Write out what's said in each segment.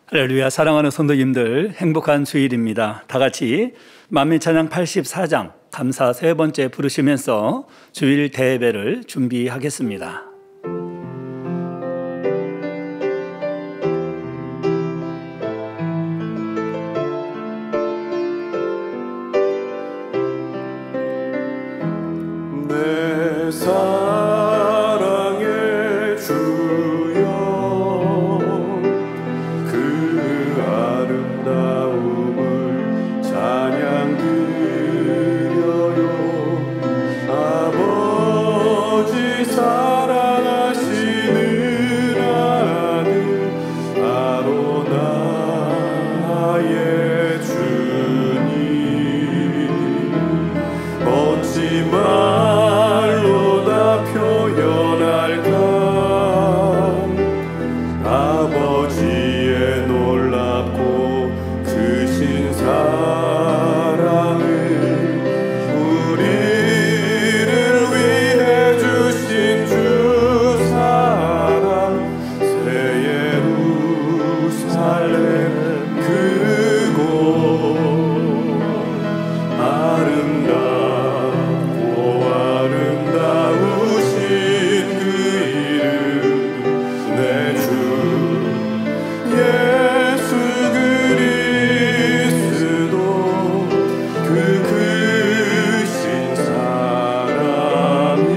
할렐루야. 사랑하는 성도님들, 행복한 주일입니다. 다 같이 만민찬양 84장 감사 세 번째 부르시면서 주일 대예배를 준비하겠습니다. 내 사랑의 주여, 그 아름다움을 찬양 드려요. 아버지 사랑하시는 아들 아로나의 주님, 멋진 말로 다 표현할까? 아버지의 놀랍고 크신 사랑을 우리를 위해 주신 주 사랑, 새 예루살렘 그곳 아름다우신 그 이름, 내 주 예수 그리스도, 그 크신 사랑이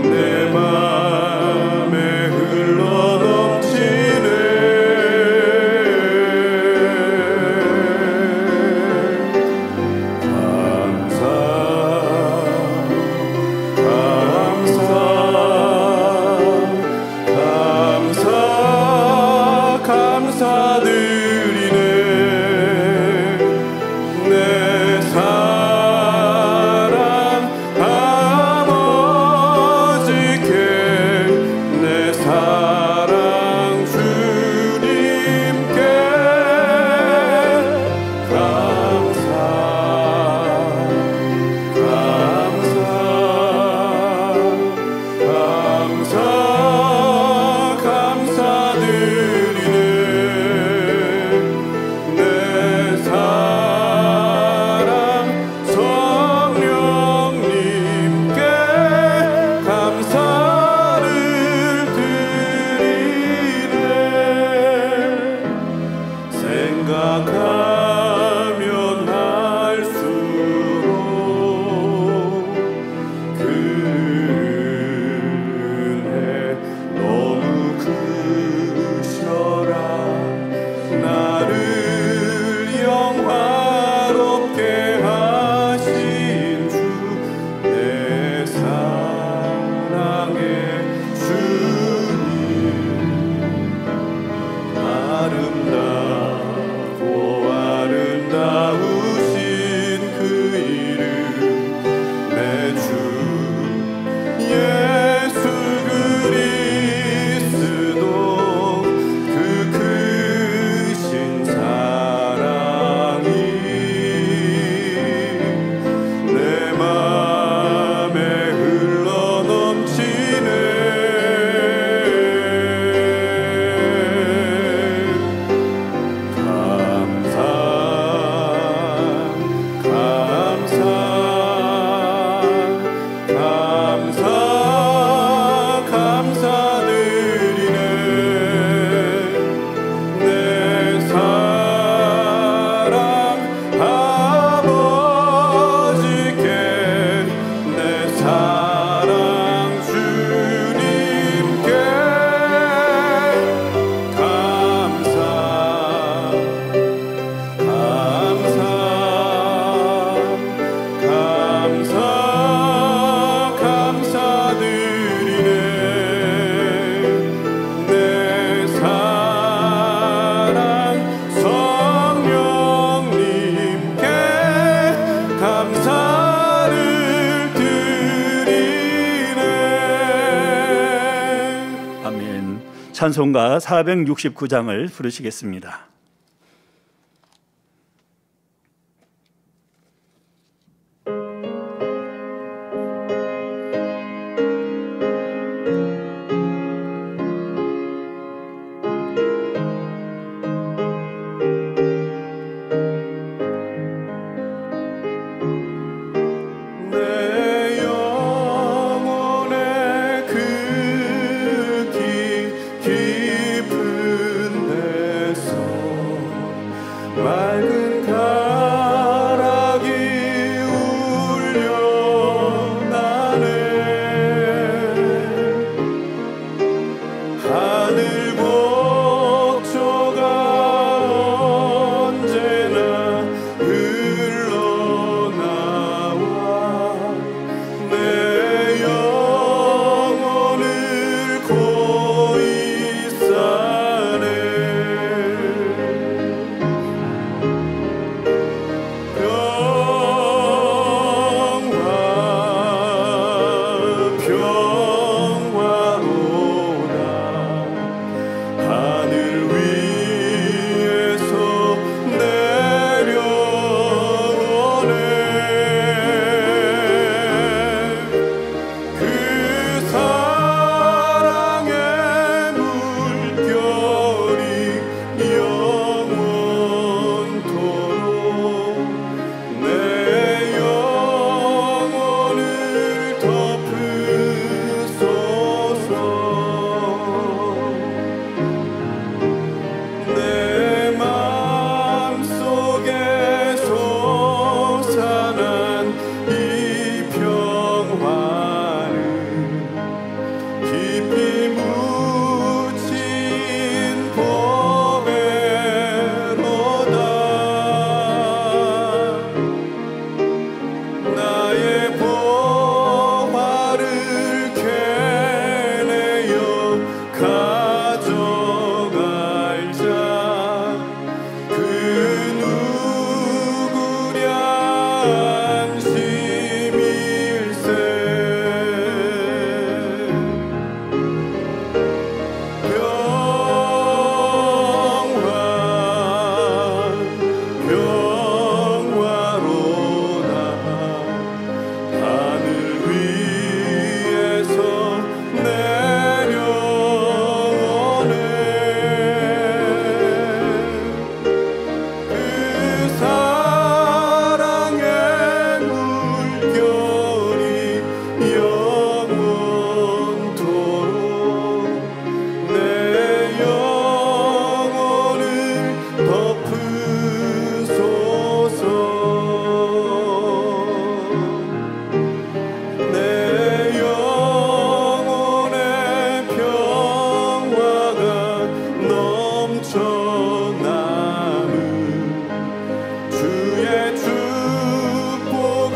내 맘에 흘러넘치네. 감사드리네. 내 사랑 아버지께, 내 사랑 주님께 감사드리네. 내 사랑 성령님께 감사를 드리네. 생각하면 할수록 그 은혜 너무 크셔라. 나를 영화롭게 하신 주, 내 사랑의 주님, 아름다우신 그 이름, 내 주 예수 그리스도, 그 크신 사랑이 내 맘에 흘러넘치네. 감사드리네. 내 사랑 아버지께, 내 사랑 주님께 감사드리네. 내 사랑 성령님께 감사를 드리네. 아멘. 찬송가 469장을 부르시겠습니다. 맑은 가락이 울려나네. 하늘 곡조가 언제나 흘러나와 내 영혼을 고이 싸네. 평화로다. 하늘 위에서 내려오네. 그 사랑의 물결이 영원토록 내 영혼을 덮으소서. 내 마음속에 솟아난 이 평화는 깊이 묻힌 보배로다. 나의 보화를 캐내어 가져갈 자 그 누구랴 안심일세. 평화로다. 하늘 위에서 내려오네. 그 사랑의 물결이 영원토록 내 영혼을 덮으소서. 내 영혼의 평화가 넘쳐남은 주의 축복을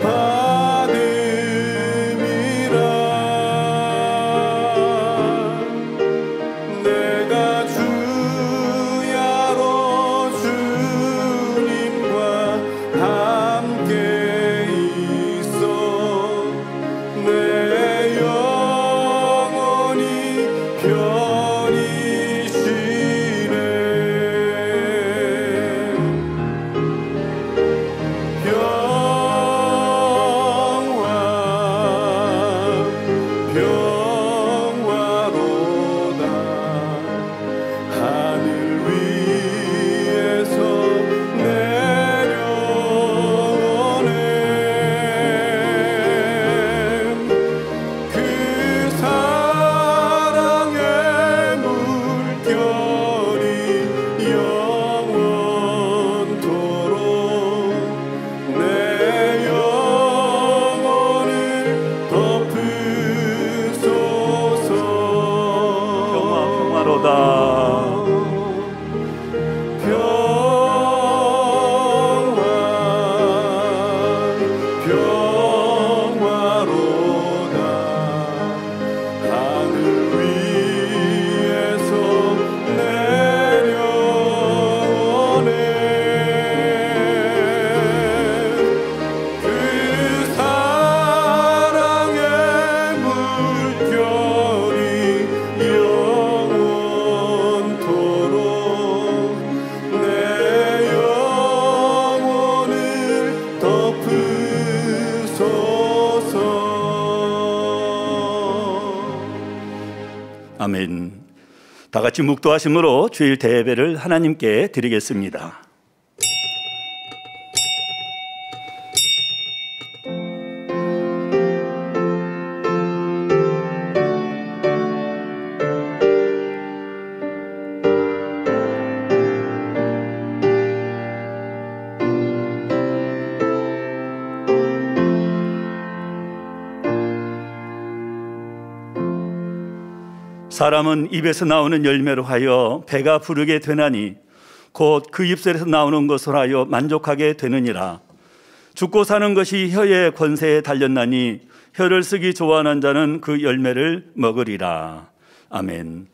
받음이라. 내가 주야로 주님과 함께 있어 내 영혼이 편히 쉬네. 평화로다. 하늘 위에서 내려오네. 그 사랑의 물결이 영원토록 내 영혼을 덮으소서. 평화로다. 평화로다. 하늘 위에서 내려오네. 그 사랑의 물결이 영원토록 내 영혼을 덮으소서. 아멘. 다 같이 묵도하심으로 주일 대예배를 하나님께 드리겠습니다. 사람은 입에서 나오는 열매로 하여 배가 부르게 되나니 곧 그 입술에서 나오는 것을 하여 만족하게 되느니라. 죽고 사는 것이 혀의 권세에 달렸나니 혀를 쓰기 좋아하는 자는 그 열매를 먹으리라. 아멘.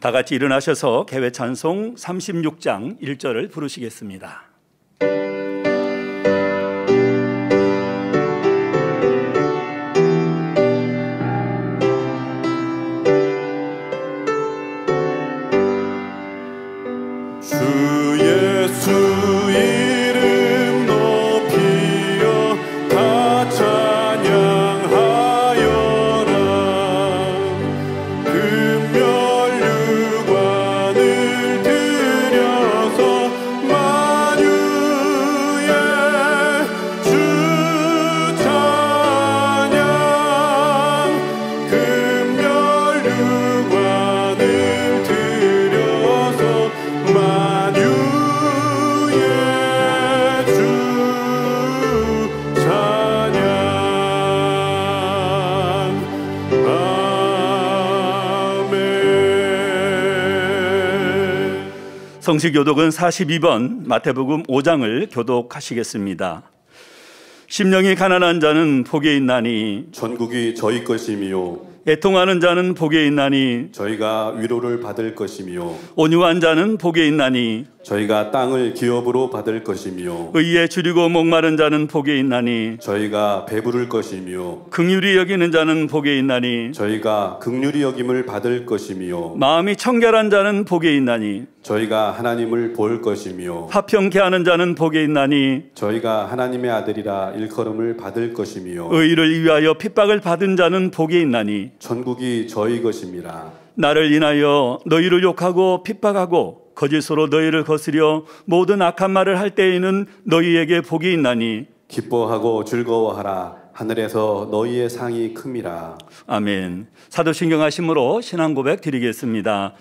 다 같이 일어나셔서 개회 찬송 36장 1절을 부르시겠습니다. 주 예수 이름 높이어 다 찬양하여라. 금멸류관을 들여서 만유의 주 찬양. 금멸류관을 들여서 만유의 주 찬양. 아멘. 성시교독은 42번 마태복음 5장을 교독하시겠습니다. 심령이 가난한 자는 복이 있나니 전국이 저희 것이미요 애통하는 자는 복이 있나니 저희가 위로를 받을 것이미요 온유한 자는 복이 있나니 저희가 땅을 기업으로 받을 것이미요 의에 줄이고 목마른 자는 복이 있나니 저희가 배부를 것이미요 긍휼히 여기는 자는 복이 있나니 저희가 긍휼히 여김을 받을 것이미요 마음이 청결한 자는 복이 있나니 저희가 하나님을 볼 것이미요 화평케 하는 자는 복이 있나니 저희가 하나님의 아들이라 일컬음을 받을 것이미요 의를 위하여 핍박을 받은 자는 복이 있나니 천국이 저희 것입니다. 나를 인하여 너희를 욕하고 핍박하고 거짓으로 너희를 거스려 모든 악한 말을 할 때에는 너희에게 복이 있나니 기뻐하고 즐거워하라. 하늘에서 너희의 상이 큼이라. 아멘. 사도신경하심으로 신앙 고백 드리겠습니다.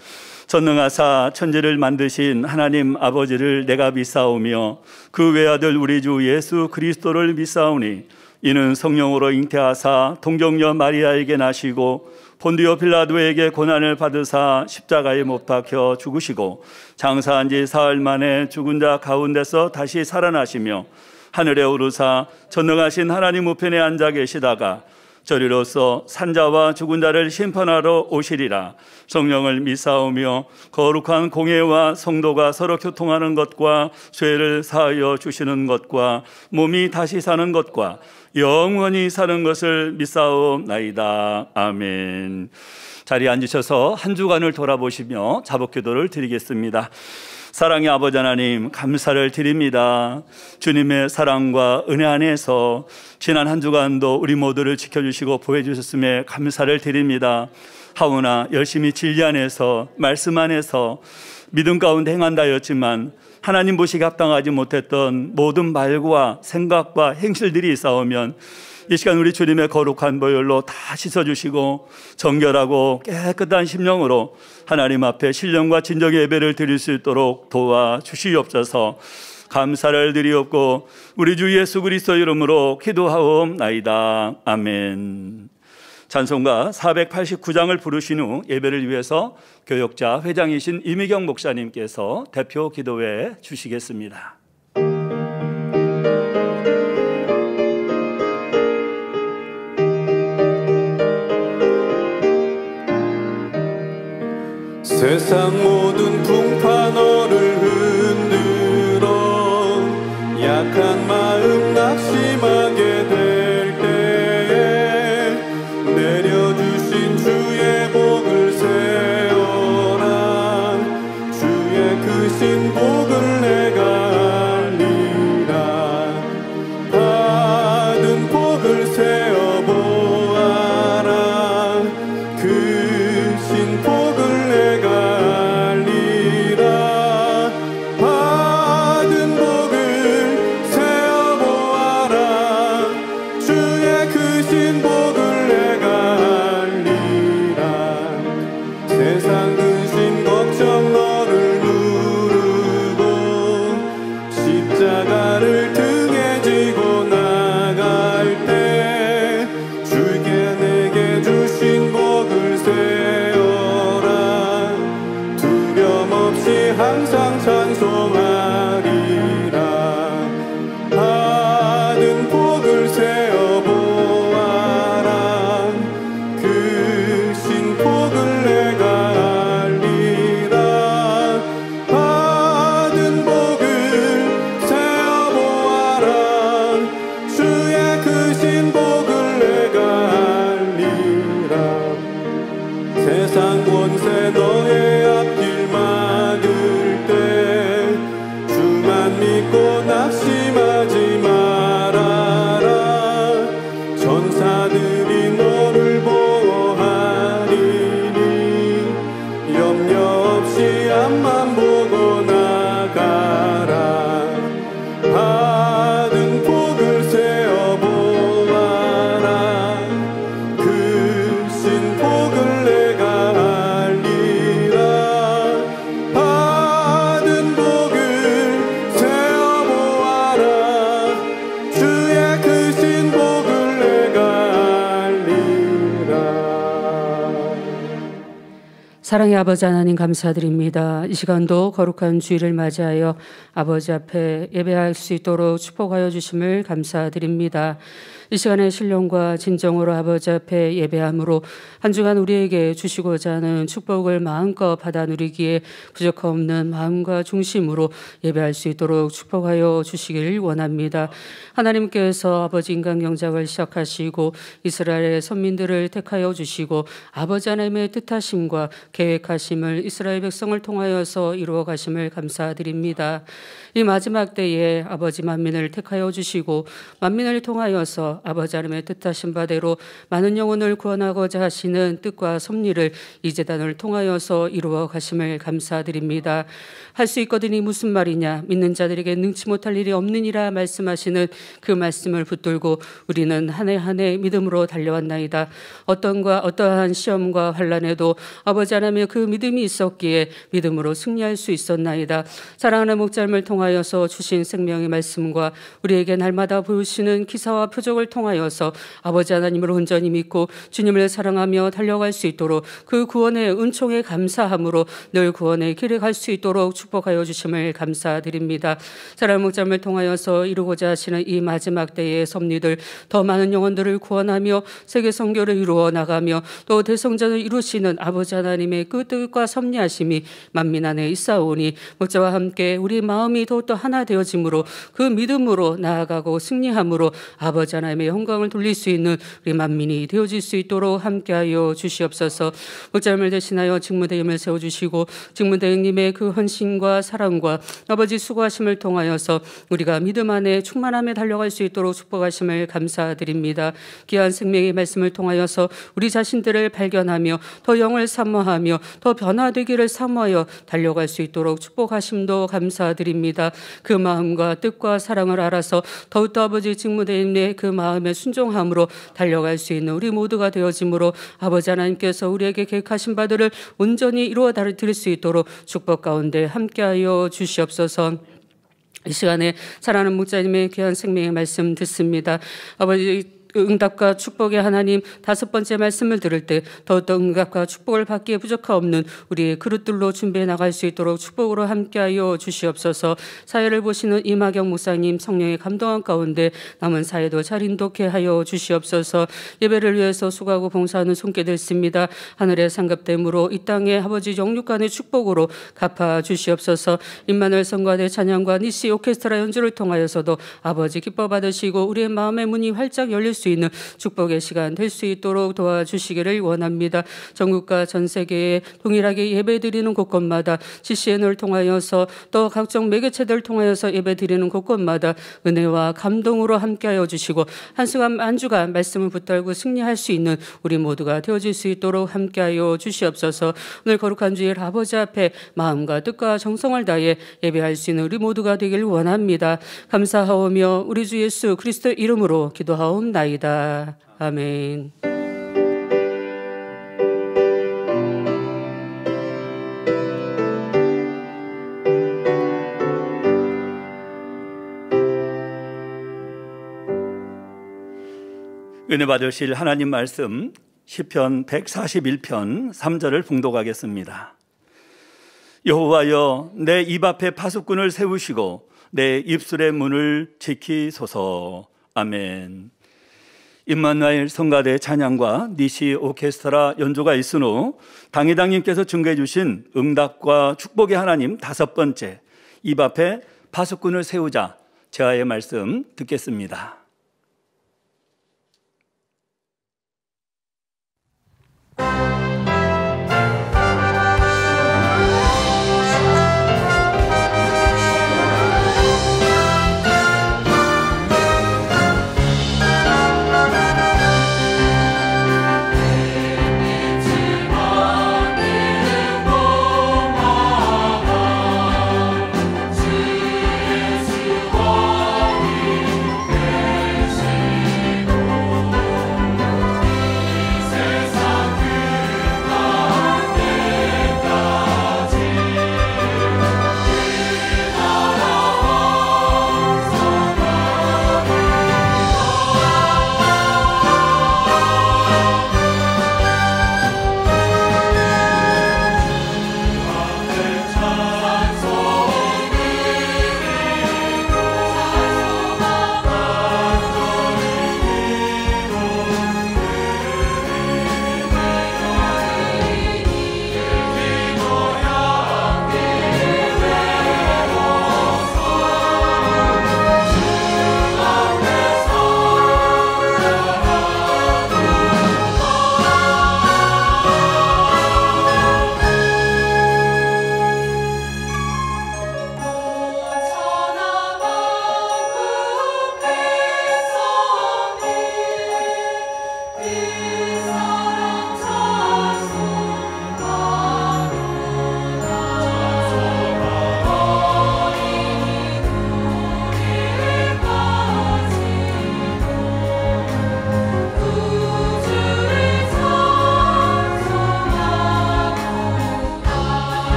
전능하사 천지를 만드신 하나님 아버지를 내가 믿사오며 그 외아들 우리 주 예수 그리스도를 믿사오니 이는 성령으로 잉태하사 동정녀 마리아에게 나시고 본디오 빌라도에게 고난을 받으사 십자가에 못 박혀 죽으시고 장사한 지 사흘 만에 죽은 자 가운데서 다시 살아나시며 하늘에 오르사 전능하신 하나님 우편에 앉아 계시다가 저리로서 산자와 죽은 자를 심판하러 오시리라. 성령을 믿사오며 거룩한 공예와 성도가 서로 교통하는 것과 죄를 사하여 주시는 것과 몸이 다시 사는 것과 영원히 사는 것을 믿사옵나이다. 아멘. 자리에 앉으셔서 한 주간을 돌아보시며 자복기도를 드리겠습니다. 사랑의 아버지 하나님, 감사를 드립니다. 주님의 사랑과 은혜 안에서 지난 한 주간도 우리 모두를 지켜주시고 보호해주셨음에 감사를 드립니다. 하오나 열심히 진리 안에서 말씀 안에서 믿음 가운데 행한다였지만 하나님 보시기에 합당하지 못했던 모든 말과 생각과 행실들이 있사오면 이 시간 우리 주님의 거룩한 보혈로 다 씻어주시고 정결하고 깨끗한 심령으로 하나님 앞에 신령과 진정의 예배를 드릴 수 있도록 도와주시옵소서. 감사를 드리옵고 우리 주 예수 그리스도 이름으로 기도하옵나이다. 아멘. 찬송가 489장을 부르신 후 예배를 위해서 교역자 회장이신 이미경 목사님께서 대표 기도해 주시겠습니다. 세상 모든 풍파 너를 흔들어 약한 마음 낙심하게 될 때에 내려주신 주의 복을 세어라. 주의 크신 복을 내가 알리라. 받은 복을 세어보아라. 크신 복을 내가 알리라. 항상 찬송하리라. 받은 복을 세어 보아라. 그 신복을 내가 알리라. 받은 복을 세어 보아라. 주의 그 신복을 내가 알리라. 세상 권세 너의 앞길 막을 때 주만 믿고 낙심하지 말아라. 전사들이 너를 보호하리니 염려 없이 앞만 보고 나가라. 받은 복을 세어 보아라. 그 신복을 내가 알리라. 받은 복을 세어 보아라. 주의 그 신복을 내가 알리라. 사랑의 아버지 하나님 감사드립니다. 이 시간도 거룩한 주일을 맞이하여 아버지 앞에 예배할 수 있도록 축복하여 주심을 감사드립니다. 이 시간에 신령과 진정으로 아버지 앞에 예배함으로 한 주간 우리에게 주시고자 하는 축복을 마음껏 받아 누리기에 부족함 없는 마음과 중심으로 예배할 수 있도록 축복하여 주시길 원합니다. 하나님께서 아버지 인간 경작을 시작하시고 이스라엘의 선민들을 택하여 주시고 아버지 하나님의 뜻하심과 계획하심을 이스라엘 백성을 통하여서 이루어 가심을 감사드립니다. 이 마지막 때에 아버지 만민을 택하여 주시고 만민을 통하여서 아버지 하나님의 뜻하신 바대로 많은 영혼을 구원하고자 하시는 뜻과 섭리를 이 제단을 통하여서 이루어 가심을 감사드립니다. 할 수 있거든이 무슨 말이냐, 믿는 자들에게 능치 못할 일이 없느니라 말씀하시는 그 말씀을 붙들고 우리는 한 해 한 해 믿음으로 달려왔나이다. 어떠한 시험과 환난에도 아버지 하나님의 그 믿음이 있었기에 믿음으로 승리할 수 있었나이다. 사랑하는 목자님을 통하여서 주신 생명의 말씀과 우리에게 날마다 보여주시는 기사와 표적을 통하여서 아버지 하나님을 온전히 믿고 주님을 사랑하며 달려갈 수 있도록 그 구원의 은총에 감사함으로 늘 구원의 길에 갈 수 있도록 축복하여 주심을 감사드립니다. 사랑하는 목자님을 통하여서 이루고자 하시는 이 마지막 때의 섭리들, 더 많은 영혼들을 구원하며 세계 선교를 이루어 나가며 또 대성전을 이루시는 아버지 하나님의 그 뜻과 섭리하심이 만민 안에 있사오니 목자와 함께 우리 마음이 더욱더 하나 되어짐으로 그 믿음으로 나아가고 승리함으로 아버지 하나님의 영광을 돌릴 수 있는 우리 만민이 되어질 수 있도록 함께하여 주시옵소서. 목자님을 대신하여 직무대행을 세워주시고 직무대행님의 그 헌신과 사랑과 아버지 수고하심을 통하여서 우리가 믿음 안에 충만함에 달려갈 수 있도록 축복하심을 감사드립니다. 귀한 생명의 말씀을 통하여서 우리 자신들을 발견하며 더 영을 사모하며 더 변화되기를 사모하여 달려갈 수 있도록 축복하심도 감사드립니다. 그 마음과 뜻과 사랑을 알아서 더욱더 아버지 직무대행의 그 마음의 순종함으로 달려갈 수 있는 우리 모두가 되어짐으로 아버지 하나님께서 우리에게 계획하신 바들을 온전히 이루어 드릴 수 있도록 축복 가운데 함께하여 주시옵소서. 이 시간에 사랑하는 목자님의 귀한 생명의 말씀 듣습니다. 아버지 응답과 축복의 하나님, 다섯 번째 말씀을 들을 때 더욱더 응답과 축복을 받기에 부족함없는 우리의 그릇들로 준비해 나갈 수 있도록 축복으로 함께하여 주시옵소서. 사회를 보시는 이마경 목사님 성령의 감동한 가운데 남은 사회도 잘 인도케 하여 주시옵소서. 예배를 위해서 수고하고 봉사하는 손길들 있습니다. 하늘의 상급됨으로 이 땅의 아버지 영육간의 축복으로 갚아 주시옵소서. 임마누엘 성가대 찬양과 니시 오케스트라 연주를 통하여서도 아버지 기뻐 받으시고 우리의 마음의 문이 활짝 열릴 수 있는 축복의 시간 될 수 있도록 도와주시기를 원합니다. 전국과 전 세계에 동일하게 예배드리는 곳곳마다 CCN을 통하여서 또 각종 매개체들을 통하여서 예배드리는 곳곳마다 은혜와 감동으로 함께하여 주시고 한 주간 말씀을 붙들고 승리할 수 있는 우리 모두가 되어질 수 있도록 함께하여 주시옵소서. 오늘 거룩한 주일 아버지 앞에 마음과 뜻과 정성을 다해 예배할 수 있는 우리 모두가 되길 원합니다. 감사하오며 우리 주 예수 그리스도 이름으로 기도하옵나이다. 아멘. 은혜 받으실 하나님 말씀 시편 141편 3절을 봉독하겠습니다. 여호와여, 내 입 앞에 파수꾼을 세우시고 내 입술의 문을 지키소서. 아멘. 임마누엘 성가대 찬양과 니시 오케스트라 연주가 있은 후 당회장님께서 증거해 주신 응답과 축복의 하나님 5번째, 입 앞에 파수꾼을 세우자, 제아의 말씀 듣겠습니다.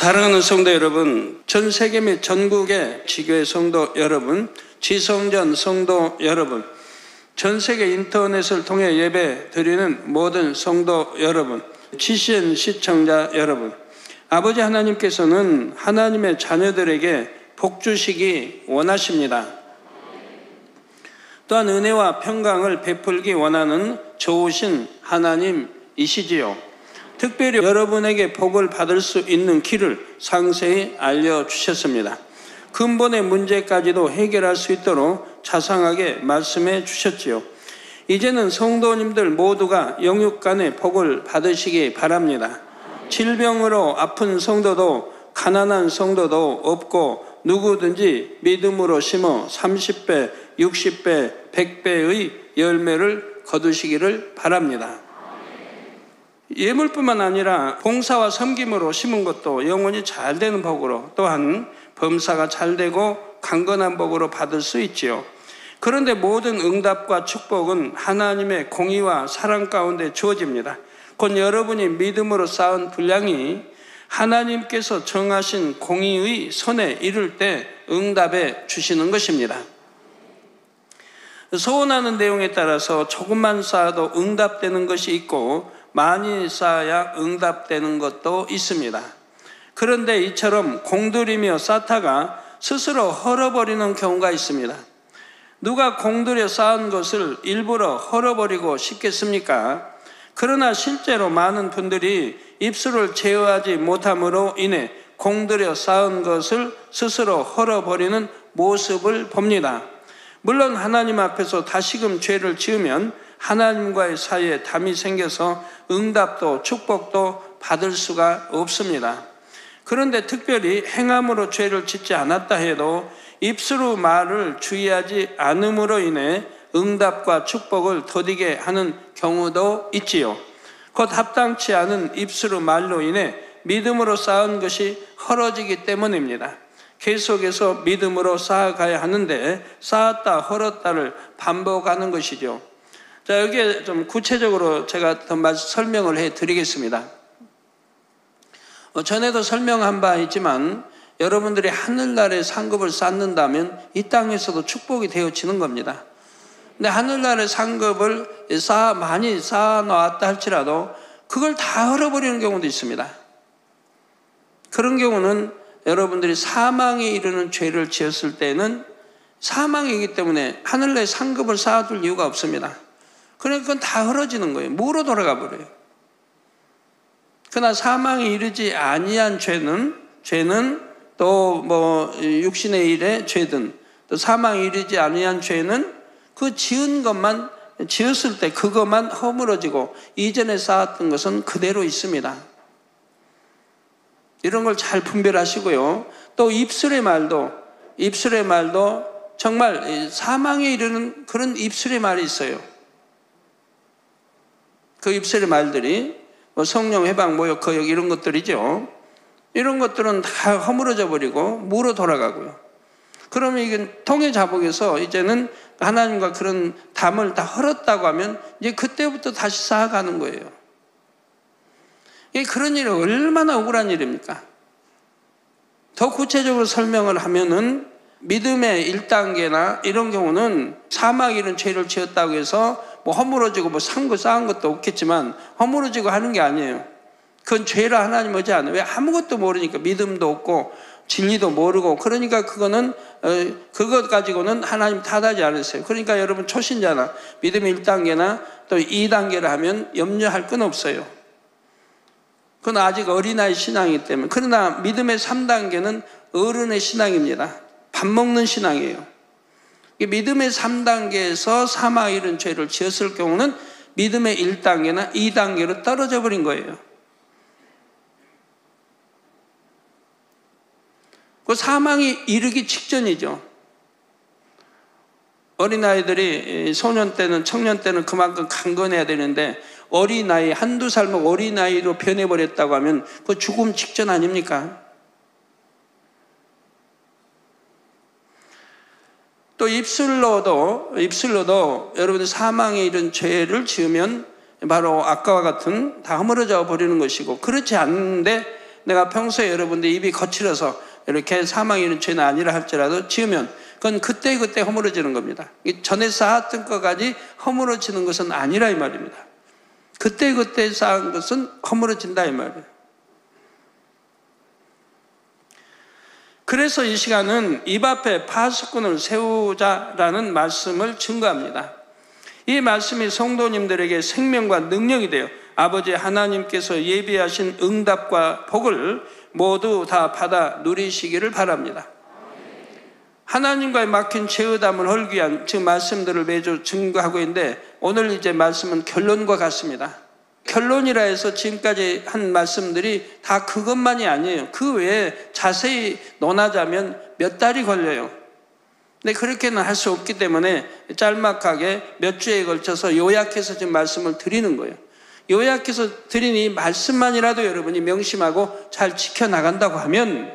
사랑하는 성도 여러분, 전 세계 및 전국의 지교회 성도 여러분, 지성전 성도 여러분, 전 세계 인터넷을 통해 예배 드리는 모든 성도 여러분, GCN 시청자 여러분, 아버지 하나님께서는 하나님의 자녀들에게 복 주시기 원하십니다. 또한 은혜와 평강을 베풀기 원하는 좋으신 하나님이시지요. 특별히 여러분에게 복을 받을 수 있는 길을 상세히 알려주셨습니다. 근본의 문제까지도 해결할 수 있도록 자상하게 말씀해 주셨지요. 이제는 성도님들 모두가 영육간의 복을 받으시기 바랍니다. 질병으로 아픈 성도도 가난한 성도도 없고 누구든지 믿음으로 심어 30배, 60배, 100배의 열매를 거두시기를 바랍니다. 예물뿐만 아니라 봉사와 섬김으로 심은 것도 영원히 잘 되는 복으로, 또한 범사가 잘 되고 강건한 복으로 받을 수 있지요. 그런데 모든 응답과 축복은 하나님의 공의와 사랑 가운데 주어집니다. 곧 여러분이 믿음으로 쌓은 분량이 하나님께서 정하신 공의의 선에 이를 때 응답해 주시는 것입니다. 소원하는 내용에 따라서 조금만 쌓아도 응답되는 것이 있고 많이 쌓아야 응답되는 것도 있습니다. 그런데 이처럼 공들이며 쌓다가 스스로 헐어버리는 경우가 있습니다. 누가 공들여 쌓은 것을 일부러 헐어버리고 싶겠습니까? 그러나 실제로 많은 분들이 입술을 제어하지 못함으로 인해 공들여 쌓은 것을 스스로 헐어버리는 모습을 봅니다. 물론 하나님 앞에서 다시금 죄를 지으면 하나님과의 사이에 담이 생겨서 응답도 축복도 받을 수가 없습니다. 그런데 특별히 행함으로 죄를 짓지 않았다 해도 입술로 말을 주의하지 않음으로 인해 응답과 축복을 더디게 하는 경우도 있지요. 곧 합당치 않은 입술로 말로 인해 믿음으로 쌓은 것이 헐어지기 때문입니다. 계속해서 믿음으로 쌓아가야 하는데 쌓았다 헐었다를 반복하는 것이죠. 자, 여기에 좀 구체적으로 제가 더 설명을 해드리겠습니다. 전에도 설명한 바 있지만 여러분들이 하늘나라의 상급을 쌓는다면 이 땅에서도 축복이 되어지는 겁니다. 근데 하늘나라의 상급을 많이 쌓아놓았다 할지라도 그걸 다 헐어버리는 경우도 있습니다. 그런 경우는 여러분들이 사망에 이르는 죄를 지었을 때는 사망이기 때문에 하늘나라의 상급을 쌓아둘 이유가 없습니다. 그러니까 그건 다 헐어지는 거예요. 무로 돌아가 버려요. 그러나 사망에 이르지 아니한 죄는 또 육신의 일의 죄든 또 사망에 이르지 아니한 죄는 그 지은 것만 지었을 때 그것만 허물어지고 이전에 쌓았던 것은 그대로 있습니다. 이런 걸 잘 분별하시고요. 또 입술의 말도 정말 사망에 이르는 그런 입술의 말이 있어요. 그 입술의 말들이 성령 회방 모욕 거역 이런 것들이죠. 이런 것들은 다 허물어져 버리고 무로 돌아가고요. 그러면 이게 통의 자복에서 이제는 하나님과 그런 담을 다 헐었다고 하면 이제 그때부터 다시 쌓아가는 거예요. 그런 일이 얼마나 억울한 일입니까? 더 구체적으로 설명을 하면은 믿음의 1단계나 이런 경우는 사망 이런 죄를 지었다고 해서 허물어지고 쌓은 것도 없겠지만 허물어지고 하는 게 아니에요. 그건 죄라 하나님 오지 않아요. 왜? 아무것도 모르니까. 믿음도 없고 진리도 모르고. 그러니까 그것 가지고는 하나님 탓하지 않으세요. 그러니까 여러분 초신자나 믿음의 1단계나 또 2단계를 하면 염려할 건 없어요. 그건 아직 어린아이 신앙이기 때문에. 그러나 믿음의 3단계는 어른의 신앙입니다. 밥 먹는 신앙이에요. 믿음의 3단계에서 사망 이런 죄를 지었을 경우는 믿음의 1단계나 2단계로 떨어져 버린 거예요. 그 사망이 이르기 직전이죠. 어린아이들이 소년 때는 청년 때는 그만큼 강건해야 되는데 어린아이 한두 살 먹고 어린아이로 변해버렸다고 하면 그 죽음 직전 아닙니까? 또 입술로도 여러분들 사망에 이른 죄를 지으면 바로 아까와 같은 다 허물어져 버리는 것이고, 그렇지 않는데 내가 평소에 여러분들 입이 거칠어서 이렇게 사망에 이른 죄는 아니라 할지라도 지으면 그건 그때 허물어지는 겁니다. 전에 쌓았던 것까지 허물어지는 것은 아니라 이 말입니다. 그때 쌓은 것은 허물어진다 이 말이에요. 그래서 이 시간은 입 앞에 파수꾼을 세우자라는 말씀을 증거합니다. 이 말씀이 성도님들에게 생명과 능력이 되어 아버지 하나님께서 예비하신 응답과 복을 모두 다 받아 누리시기를 바랍니다. 하나님과의 막힌 죄의담을 헐기 위한 지금 말씀들을 매주 증거하고 있는데 오늘 이제 말씀은 결론과 같습니다. 결론이라 해서 지금까지 한 말씀들이 다 그것만이 아니에요. 그 외에 자세히 논하자면 몇 달이 걸려요. 근데 그렇게는 할 수 없기 때문에 짤막하게 몇 주에 걸쳐서 요약해서 지금 말씀을 드리는 거예요. 요약해서 드린 이 말씀만이라도 여러분이 명심하고 잘 지켜나간다고 하면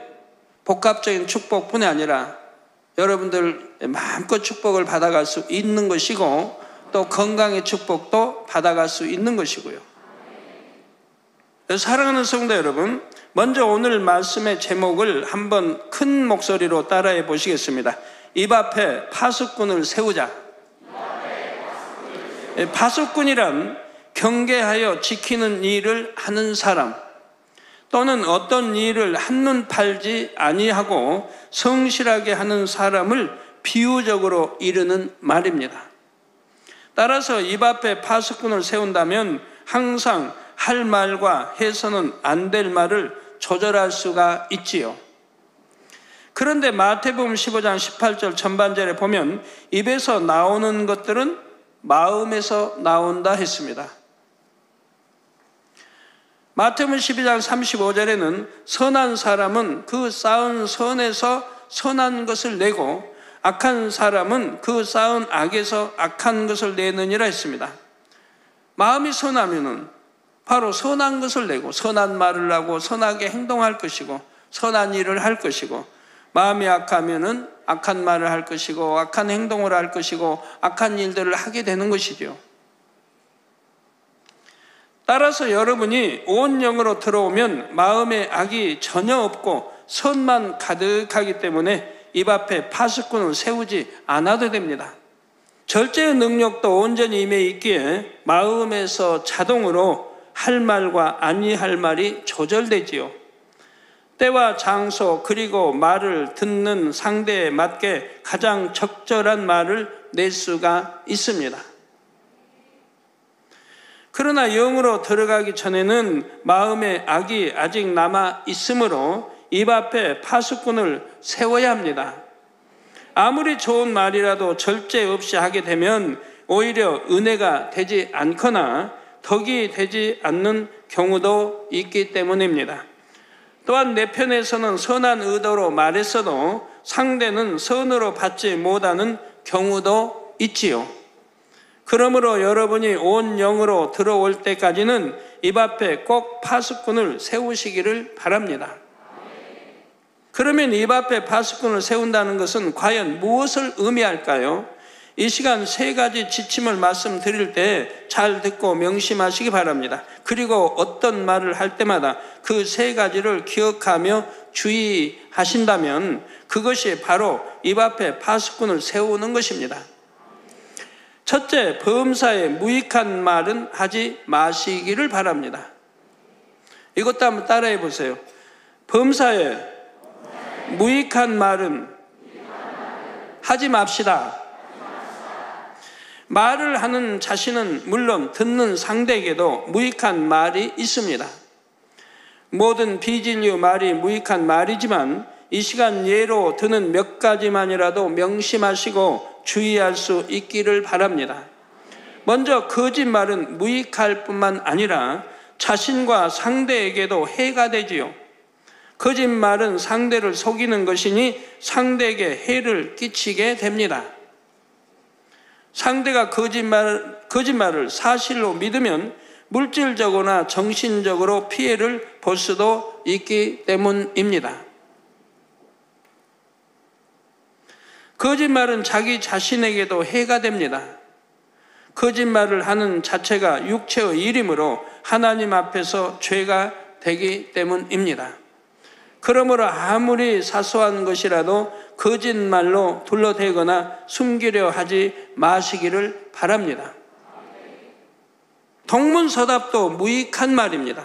복합적인 축복뿐이 아니라 여러분들 마음껏 축복을 받아갈 수 있는 것이고 또 건강의 축복도 받아갈 수 있는 것이고요. 사랑하는 성도 여러분, 먼저 오늘 말씀의 제목을 한번 큰 목소리로 따라해 보시겠습니다. 입 앞에 파수꾼을 세우자. 파수꾼이란 경계하여 지키는 일을 하는 사람, 또는 어떤 일을 한눈 팔지 아니하고 성실하게 하는 사람을 비유적으로 이르는 말입니다. 따라서 입 앞에 파수꾼을 세운다면 항상 할 말과 해서는 안 될 말을 조절할 수가 있지요. 그런데 마태복음 15장 18절 전반절에 보면 입에서 나오는 것들은 마음에서 나온다 했습니다. 마태복음 12장 35절에는 선한 사람은 그 쌓은 선에서 선한 것을 내고 악한 사람은 그 쌓은 악에서 악한 것을 내느니라 했습니다. 마음이 선하면은 바로 선한 것을 내고 선한 말을 하고 선하게 행동할 것이고 선한 일을 할 것이고, 마음이 악하면은 악한 말을 할 것이고 악한 행동을 할 것이고 악한 일들을 하게 되는 것이죠. 따라서 여러분이 온 영으로 들어오면 마음에 악이 전혀 없고 선만 가득하기 때문에 입 앞에 파수꾼을 세우지 않아도 됩니다. 절제의 능력도 온전히 임해 있기에 마음에서 자동으로 할 말과 아니할 말이 조절되지요. 때와 장소 그리고 말을 듣는 상대에 맞게 가장 적절한 말을 낼 수가 있습니다. 그러나 영으로 들어가기 전에는 마음에 악이 아직 남아 있으므로 입 앞에 파수꾼을 세워야 합니다. 아무리 좋은 말이라도 절제 없이 하게 되면 오히려 은혜가 되지 않거나 덕이 되지 않는 경우도 있기 때문입니다. 또한 내 편에서는 선한 의도로 말했어도 상대는 선으로 받지 못하는 경우도 있지요. 그러므로 여러분이 온 영으로 들어올 때까지는 입 앞에 꼭 파수꾼을 세우시기를 바랍니다. 그러면 입 앞에 파수꾼을 세운다는 것은 과연 무엇을 의미할까요? 이 시간 세 가지 지침을 말씀드릴 때 잘 듣고 명심하시기 바랍니다. 그리고 어떤 말을 할 때마다 그 세 가지를 기억하며 주의하신다면 그것이 바로 입 앞에 파수꾼을 세우는 것입니다. 첫째, 범사에 무익한 말은 하지 마시기를 바랍니다. 이것도 한번 따라해 보세요. 범사에 무익한 말은 하지 맙시다. 말을 하는 자신은 물론 듣는 상대에게도 무익한 말이 있습니다. 모든 비진류 말이 무익한 말이지만 이 시간 예로 드는 몇 가지만이라도 명심하시고 주의할 수 있기를 바랍니다. 먼저 거짓말은 무익할 뿐만 아니라 자신과 상대에게도 해가 되지요. 거짓말은 상대를 속이는 것이니 상대에게 해를 끼치게 됩니다. 상대가 거짓말을 사실로 믿으면 물질적으로나 정신적으로 피해를 볼 수도 있기 때문입니다. 거짓말은 자기 자신에게도 해가 됩니다. 거짓말을 하는 자체가 육체의 일이므로 하나님 앞에서 죄가 되기 때문입니다. 그러므로 아무리 사소한 것이라도 거짓말로 둘러대거나 숨기려 하지 마시기를 바랍니다. 동문서답도 무익한 말입니다.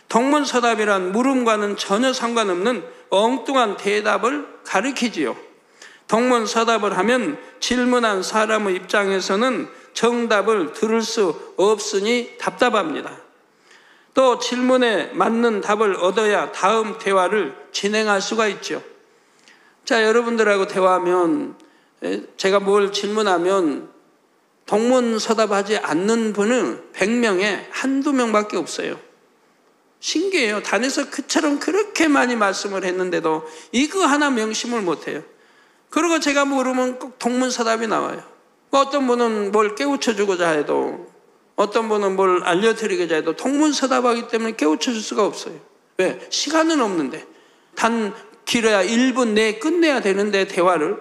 동문서답이란 물음과는 전혀 상관없는 엉뚱한 대답을 가리키지요. 동문서답을 하면 질문한 사람의 입장에서는 정답을 들을 수 없으니 답답합니다. 또 질문에 맞는 답을 얻어야 다음 대화를 진행할 수가 있죠. 자, 여러분들하고 대화하면 제가 뭘 질문하면 동문서답하지 않는 분은 100명에 한두 명밖에 없어요. 신기해요. 단에서 그처럼 그렇게 많이 말씀을 했는데도 이거 하나 명심을 못해요. 그리고 제가 물으면 꼭 동문서답이 나와요. 어떤 분은 뭘 깨우쳐주고자 해도 어떤 분은 뭘 알려드리고자 해도 동문서답하기 때문에 깨우쳐줄 수가 없어요. 왜? 시간은 없는데. 단 길어야 1분 내에 끝내야 되는데 대화를.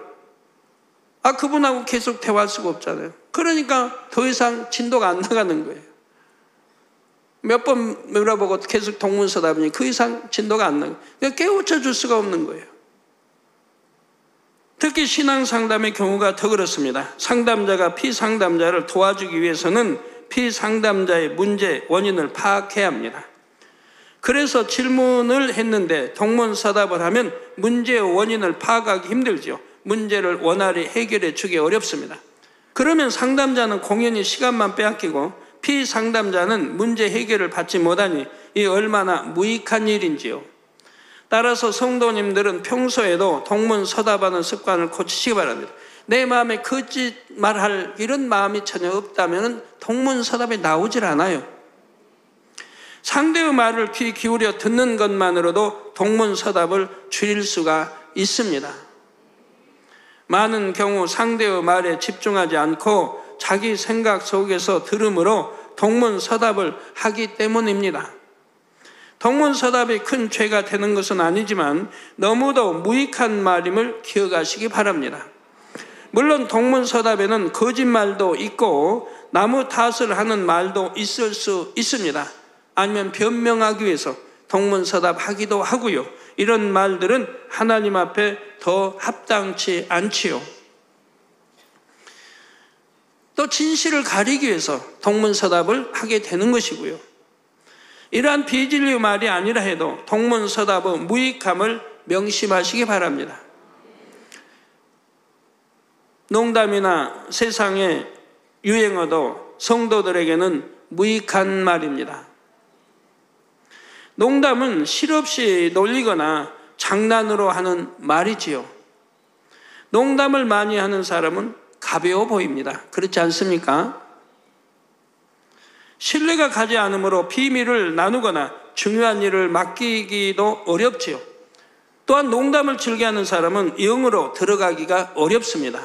그분하고 계속 대화할 수가 없잖아요. 그러니까 더 이상 진도가 안 나가는 거예요. 몇 번 물어보고 계속 동문서답이니 그 이상 진도가 안 나가요. 그러니까 깨우쳐줄 수가 없는 거예요. 특히 신앙상담의 경우가 더 그렇습니다. 상담자가 피상담자를 도와주기 위해서는 피상담자의 문제 원인을 파악해야 합니다. 그래서 질문을 했는데 동문서답을 하면 문제의 원인을 파악하기 힘들죠. 문제를 원활히 해결해 주기 어렵습니다. 그러면 상담자는 공연히 시간만 빼앗기고 피상담자는 문제 해결을 받지 못하니 이 얼마나 무익한 일인지요. 따라서 성도님들은 평소에도 동문서답하는 습관을 고치시기 바랍니다. 내 마음에 거짓말할 이런 마음이 전혀 없다면 동문서답에 나오질 않아요. 상대의 말을 귀 기울여 듣는 것만으로도 동문서답을 줄일 수가 있습니다. 많은 경우 상대의 말에 집중하지 않고 자기 생각 속에서 들음으로 동문서답을 하기 때문입니다. 동문서답이 큰 죄가 되는 것은 아니지만 너무도 무익한 말임을 기억하시기 바랍니다. 물론 동문서답에는 거짓말도 있고 나무 탓을 하는 말도 있을 수 있습니다. 아니면 변명하기 위해서 동문서답하기도 하고요. 이런 말들은 하나님 앞에 더 합당치 않지요. 또 진실을 가리기 위해서 동문서답을 하게 되는 것이고요. 이러한 비진리의 말이 아니라 해도 동문서답의 무익함을 명심하시기 바랍니다. 농담이나 세상의 유행어도 성도들에게는 무익한 말입니다. 농담은 실없이 놀리거나 장난으로 하는 말이지요. 농담을 많이 하는 사람은 가벼워 보입니다. 그렇지 않습니까? 신뢰가 가지 않으므로 비밀을 나누거나 중요한 일을 맡기기도 어렵지요. 또한 농담을 즐겨하는 사람은 영으로 들어가기가 어렵습니다.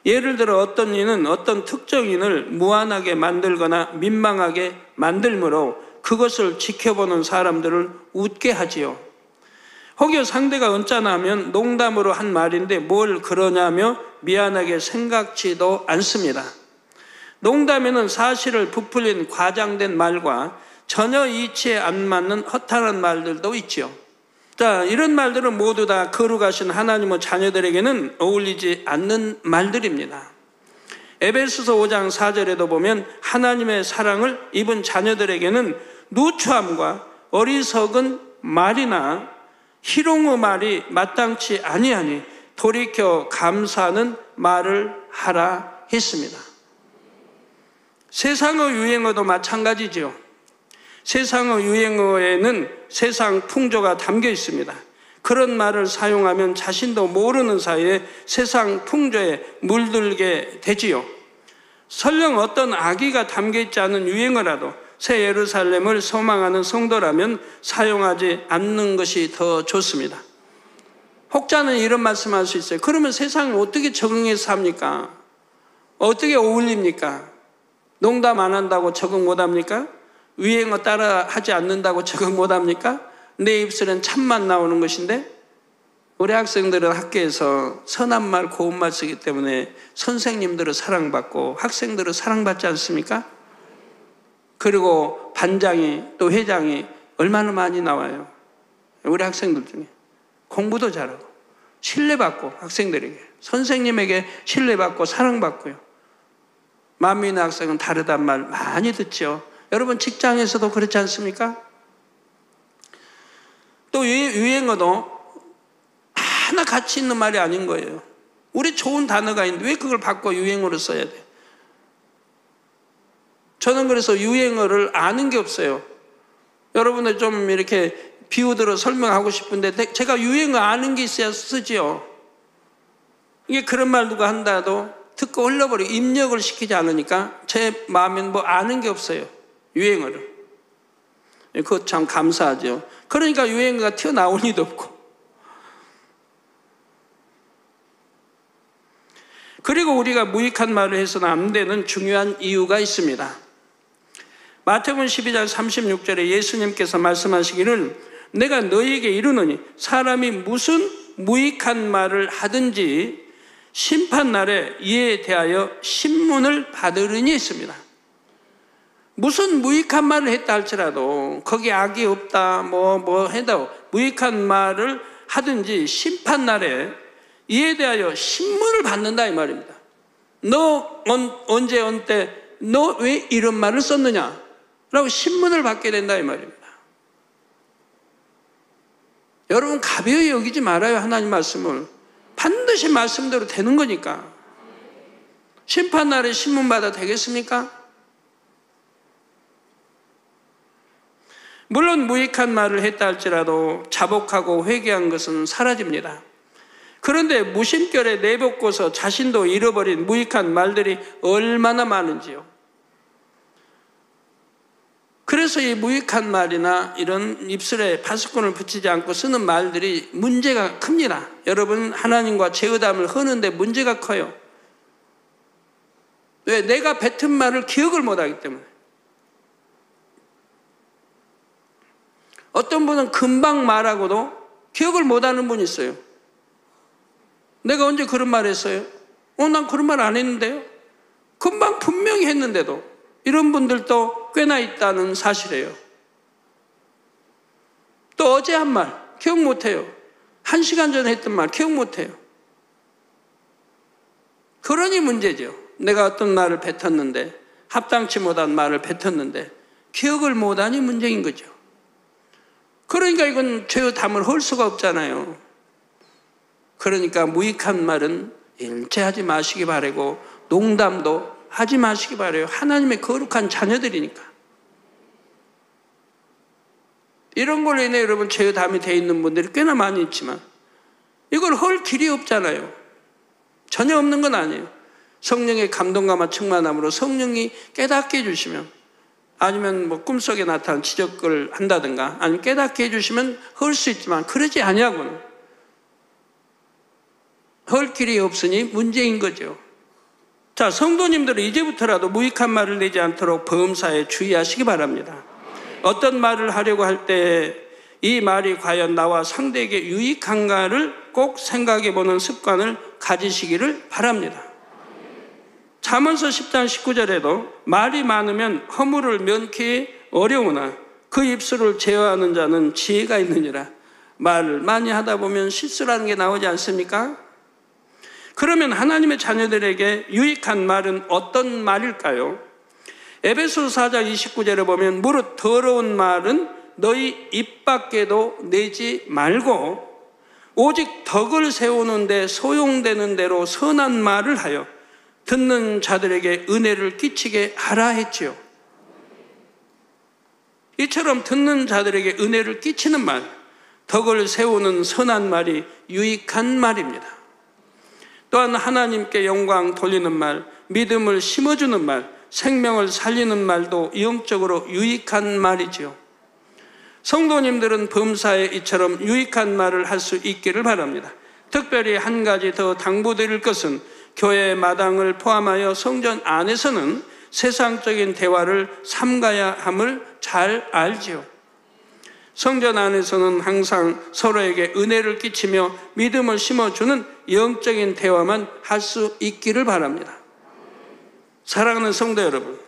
예를 들어 어떤 이는 어떤 특정인을 무안하게 만들거나 민망하게 만들므로 그것을 지켜보는 사람들을 웃게 하지요. 혹여 상대가 언짢아 하면 농담으로 한 말인데 뭘 그러냐며 미안하게 생각지도 않습니다. 농담에는 사실을 부풀린 과장된 말과 전혀 이치에 안 맞는 허탈한 말들도 있죠. 자, 이런 말들은 모두 다 거룩하신 하나님의 자녀들에게는 어울리지 않는 말들입니다. 에베소서 5장 4절에도 보면 하나님의 사랑을 입은 자녀들에게는 누추함과 어리석은 말이나 희롱의 말이 마땅치 아니하니 돌이켜 감사하는 말을 하라 했습니다. 세상의 유행어도 마찬가지죠. 세상의 유행어에는 세상 풍조가 담겨 있습니다. 그런 말을 사용하면 자신도 모르는 사이에 세상 풍조에 물들게 되지요. 설령 어떤 악의가 담겨 있지 않은 유행어라도 새 예루살렘을 소망하는 성도라면 사용하지 않는 것이 더 좋습니다. 혹자는 이런 말씀할 수 있어요. 그러면 세상에 어떻게 적응해서 삽니까? 어떻게 어울립니까? 농담 안 한다고 적응 못 합니까? 유행어 따라 하지 않는다고 적응 못 합니까? 내 입술엔 참만 나오는 것인데 우리 학생들은 학교에서 선한 말, 고운 말 쓰기 때문에 선생님들은 사랑받고 학생들은 사랑받지 않습니까? 그리고 반장이 또 회장이 얼마나 많이 나와요. 우리 학생들 중에 공부도 잘하고 신뢰받고 학생들에게 선생님에게 신뢰받고 사랑받고요. 만민의 학생은 다르단 말 많이 듣죠. 여러분 직장에서도 그렇지 않습니까? 또 유행어도 하나 가치 있는 말이 아닌 거예요. 우리 좋은 단어가 있는데 왜 그걸 바꿔 유행어로 써야 돼? 저는 그래서 유행어를 아는 게 없어요. 여러분들 좀 이렇게 비유들어 설명하고 싶은데 제가 유행어 아는 게 있어야 쓰지요. 이게 그런 말 누가 한다도 듣고 흘러버리고 입력을 시키지 않으니까 제 마음엔 뭐 아는 게 없어요. 유행어를. 그거 참 감사하죠. 그러니까 유행어가 튀어나올 리도 없고. 그리고 우리가 무익한 말을 해서는 안 되는 중요한 이유가 있습니다. 마태복음 12장 36절에 예수님께서 말씀하시기를 내가 너희에게 이르노니 사람이 무슨 무익한 말을 하든지 심판날에 이에 대하여 신문을 받으리니 했습니다. 무슨 무익한 말을 했다 할지라도 거기에 악이 없다 뭐 해도 무익한 말을 하든지 심판날에 이에 대하여 신문을 받는다 이 말입니다. 너 언제 언때 너 왜 이런 말을 썼느냐 라고 신문을 받게 된다 이 말입니다. 여러분 가벼이 여기지 말아요. 하나님 말씀을 반드시 말씀대로 되는 거니까. 심판날에 신문 받아 되겠습니까? 물론 무익한 말을 했다 할지라도 자복하고 회개한 것은 사라집니다. 그런데 무심결에 내뱉고서 자신도 잃어버린 무익한 말들이 얼마나 많은지요. 그래서 이 무익한 말이나 이런 입술에 파수꾼을 붙이지 않고 쓰는 말들이 문제가 큽니다. 여러분 하나님과 제의담을 하는데 문제가 커요. 왜? 내가 뱉은 말을 기억을 못하기 때문에. 어떤 분은 금방 말하고도 기억을 못하는 분이 있어요. 내가 언제 그런 말 했어요? 난 그런 말 안 했는데요. 금방 분명히 했는데도 이런 분들도 꽤나 있다는 사실이에요. 또 어제 한 말 기억 못해요. 1시간 전에 했던 말 기억 못해요. 그러니 문제죠. 내가 어떤 말을 뱉었는데 합당치 못한 말을 뱉었는데 기억을 못하니 문제인 거죠. 그러니까 이건 죄의 담을 헐 수가 없잖아요. 그러니까 무익한 말은 일체 하지 마시기 바라고 농담도 하지 마시기 바라요. 하나님의 거룩한 자녀들이니까. 이런 걸로 인해 여러분 죄의 담이 되어 있는 분들이 꽤나 많이 있지만 이걸 헐 길이 없잖아요. 전혀 없는 건 아니에요. 성령의 감동감화 충만함으로 성령이 깨닫게 해주시면 아니면 뭐 꿈속에 나타난 지적을 한다든가 아니면 깨닫게 해주시면 헐 수 있지만 그러지 아니하고는 헐 길이 없으니 문제인 거죠. 자, 성도님들은 이제부터라도 무익한 말을 내지 않도록 범사에 주의하시기 바랍니다. 어떤 말을 하려고 할 때 이 말이 과연 나와 상대에게 유익한가를 꼭 생각해 보는 습관을 가지시기를 바랍니다. 잠언서 10장 19절에도 말이 많으면 허물을 면키 어려우나 그 입술을 제어하는 자는 지혜가 있느니라. 말을 많이 하다 보면 실수라는 게 나오지 않습니까? 그러면 하나님의 자녀들에게 유익한 말은 어떤 말일까요? 에베소서 4장 29절에 보면 무릇 더러운 말은 너희 입 밖에도 내지 말고 오직 덕을 세우는 데 소용되는 대로 선한 말을 하여 듣는 자들에게 은혜를 끼치게 하라 했지요. 이처럼 듣는 자들에게 은혜를 끼치는 말, 덕을 세우는 선한 말이 유익한 말입니다. 또한 하나님께 영광 돌리는 말, 믿음을 심어주는 말, 생명을 살리는 말도 영적으로 유익한 말이지요. 성도님들은 범사에 이처럼 유익한 말을 할 수 있기를 바랍니다. 특별히 한 가지 더 당부드릴 것은 교회 마당을 포함하여 성전 안에서는 세상적인 대화를 삼가야 함을 잘 알지요. 성전 안에서는 항상 서로에게 은혜를 끼치며 믿음을 심어주는 영적인 대화만 할 수 있기를 바랍니다. 사랑하는 성도 여러분,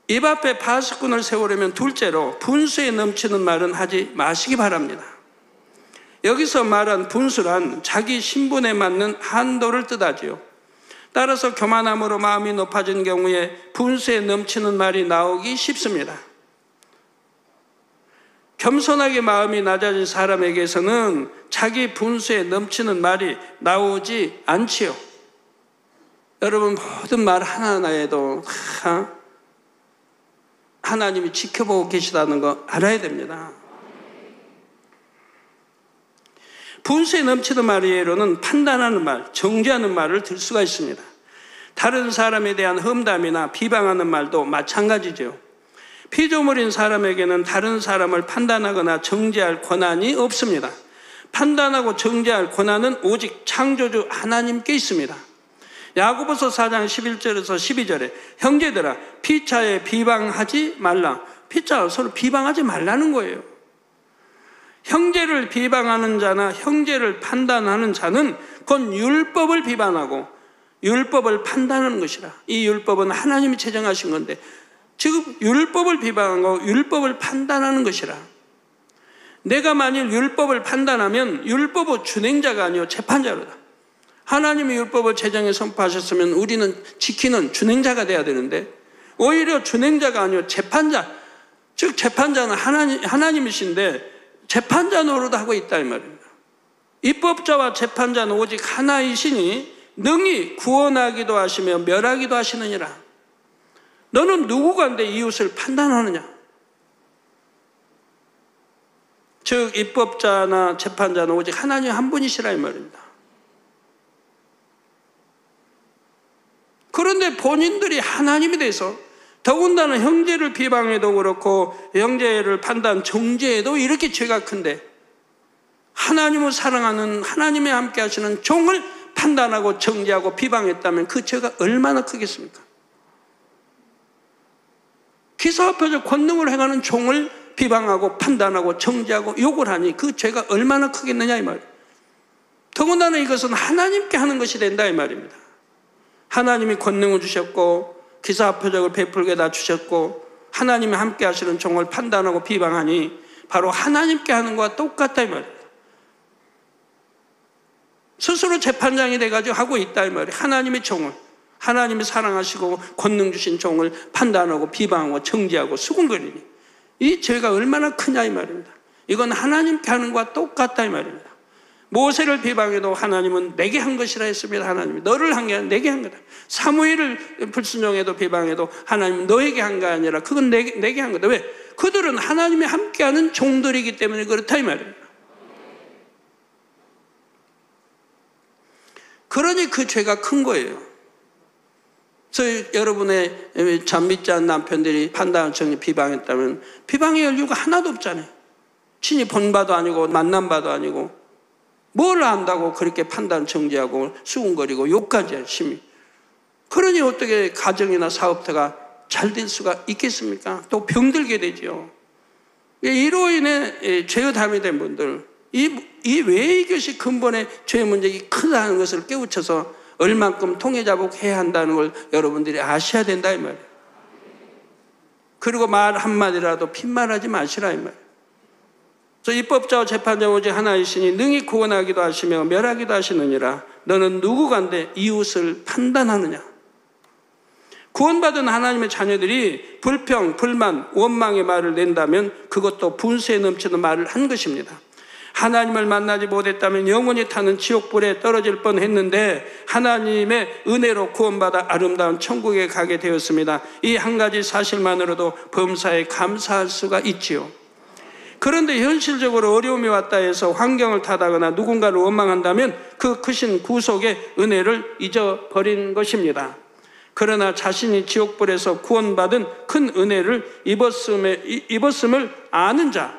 입 앞에 파수꾼을 세우려면 둘째로 분수에 넘치는 말은 하지 마시기 바랍니다. 여기서 말한 분수란 자기 신분에 맞는 한도를 뜻하지요. 따라서 교만함으로 마음이 높아진 경우에 분수에 넘치는 말이 나오기 쉽습니다. 겸손하게 마음이 낮아진 사람에게서는 자기 분수에 넘치는 말이 나오지 않지요. 여러분 모든 말 하나하나에도 하나님이 지켜보고 계시다는 거 알아야 됩니다. 분수에 넘치는 말의 예로는 판단하는 말, 정죄하는 말을 들 수가 있습니다. 다른 사람에 대한 험담이나 비방하는 말도 마찬가지죠. 피조물인 사람에게는 다른 사람을 판단하거나 정죄할 권한이 없습니다. 판단하고 정죄할 권한은 오직 창조주 하나님께 있습니다. 야고보서 4장 11절에서 12절에 형제들아 피차에 비방하지 말라. 피차 서로 비방하지 말라는 거예요. 형제를 비방하는 자나 형제를 판단하는 자는 곧 율법을 비방하고 율법을 판단하는 것이라. 이 율법은 하나님이 제정하신 건데 지금 율법을 비방하고 율법을 판단하는 것이라. 내가 만일 율법을 판단하면 율법의 준행자가 아니요 재판자로다. 하나님이 율법을 제정에 선포하셨으면 우리는 지키는 준행자가 돼야 되는데 오히려 준행자가 아니요 재판자, 즉 재판자는 하나님이신데 재판자 노릇 하고 있다 이 말입니다. 입법자와 재판자는 오직 하나이시니 능히 구원하기도 하시며 멸하기도 하시느니라. 너는 누구간데 이웃을 판단하느냐? 즉 입법자나 재판자는 오직 하나님 한 분이시라 이 말입니다. 그런데 본인들이 하나님에 대해서 더군다나 형제를 비방해도 그렇고 형제를 판단 정죄해도 이렇게 죄가 큰데 하나님을 사랑하는 하나님의 함께 하시는 종을 판단하고 정죄하고 비방했다면 그 죄가 얼마나 크겠습니까? 기사표적 권능을 행하는 종을 비방하고 판단하고 정죄하고 욕을 하니 그 죄가 얼마나 크겠느냐 이 말이에요. 더군다나 이것은 하나님께 하는 것이 된다 이 말입니다. 하나님이 권능을 주셨고 기사표적을 베풀게 다 주셨고 하나님이 함께 하시는 종을 판단하고 비방하니 바로 하나님께 하는 것과 똑같다 이 말이에요. 스스로 재판장이 돼가지고 하고 있다 이 말이에요. 하나님의 종을, 하나님이 사랑하시고 권능 주신 종을 판단하고 비방하고 정죄하고 수군거리니 이 죄가 얼마나 크냐 이 말입니다. 이건 하나님께 하는 것과 똑같다 이 말입니다. 모세를 비방해도 하나님은 내게 한 것이라 했습니다. 하나님이 너를 한 게 아니라 내게 한 거다. 사무엘을 불순종해도 비방해도 하나님은 너에게 한 게 아니라 그건 내게 한 거다. 왜? 그들은 하나님이 함께하는 종들이기 때문에 그렇다 이 말입니다. 그러니 그 죄가 큰 거예요. 그래서 여러분의 참 믿지 않는 남편들이 판단을 정리 비방했다면 비방의 이유가 하나도 없잖아요. 친히 본 바도 아니고 만난 바도 아니고 뭘 안다고 그렇게 판단 정죄하고 수군거리고 욕까지 심히. 그러니 어떻게 가정이나 사업터가 잘 될 수가 있겠습니까? 또 병들게 되죠. 이로 인해 죄의 담이 된 분들, 이 왜 이것이 근본의 죄의 문제가 크다는 것을 깨우쳐서 얼만큼 통해자복해야 한다는 걸 여러분들이 아셔야 된다 이 말이에요. 그리고 말 한마디라도 핏말하지 마시라 이 말이에요. 그래서 입법자와 재판자 오직 하나이시니 능히 구원하기도 하시며 멸하기도 하시느니라. 너는 누구간데 이웃을 판단하느냐? 구원받은 하나님의 자녀들이 불평, 불만, 원망의 말을 낸다면 그것도 분수에 넘치는 말을 한 것입니다. 하나님을 만나지 못했다면 영원히 타는 지옥불에 떨어질 뻔했는데 하나님의 은혜로 구원받아 아름다운 천국에 가게 되었습니다. 이 한 가지 사실만으로도 범사에 감사할 수가 있지요. 그런데 현실적으로 어려움이 왔다 해서 환경을 탓하거나 누군가를 원망한다면 그 크신 구속의 은혜를 잊어버린 것입니다. 그러나 자신이 지옥불에서 구원받은 큰 은혜를 입었음을 아는 자,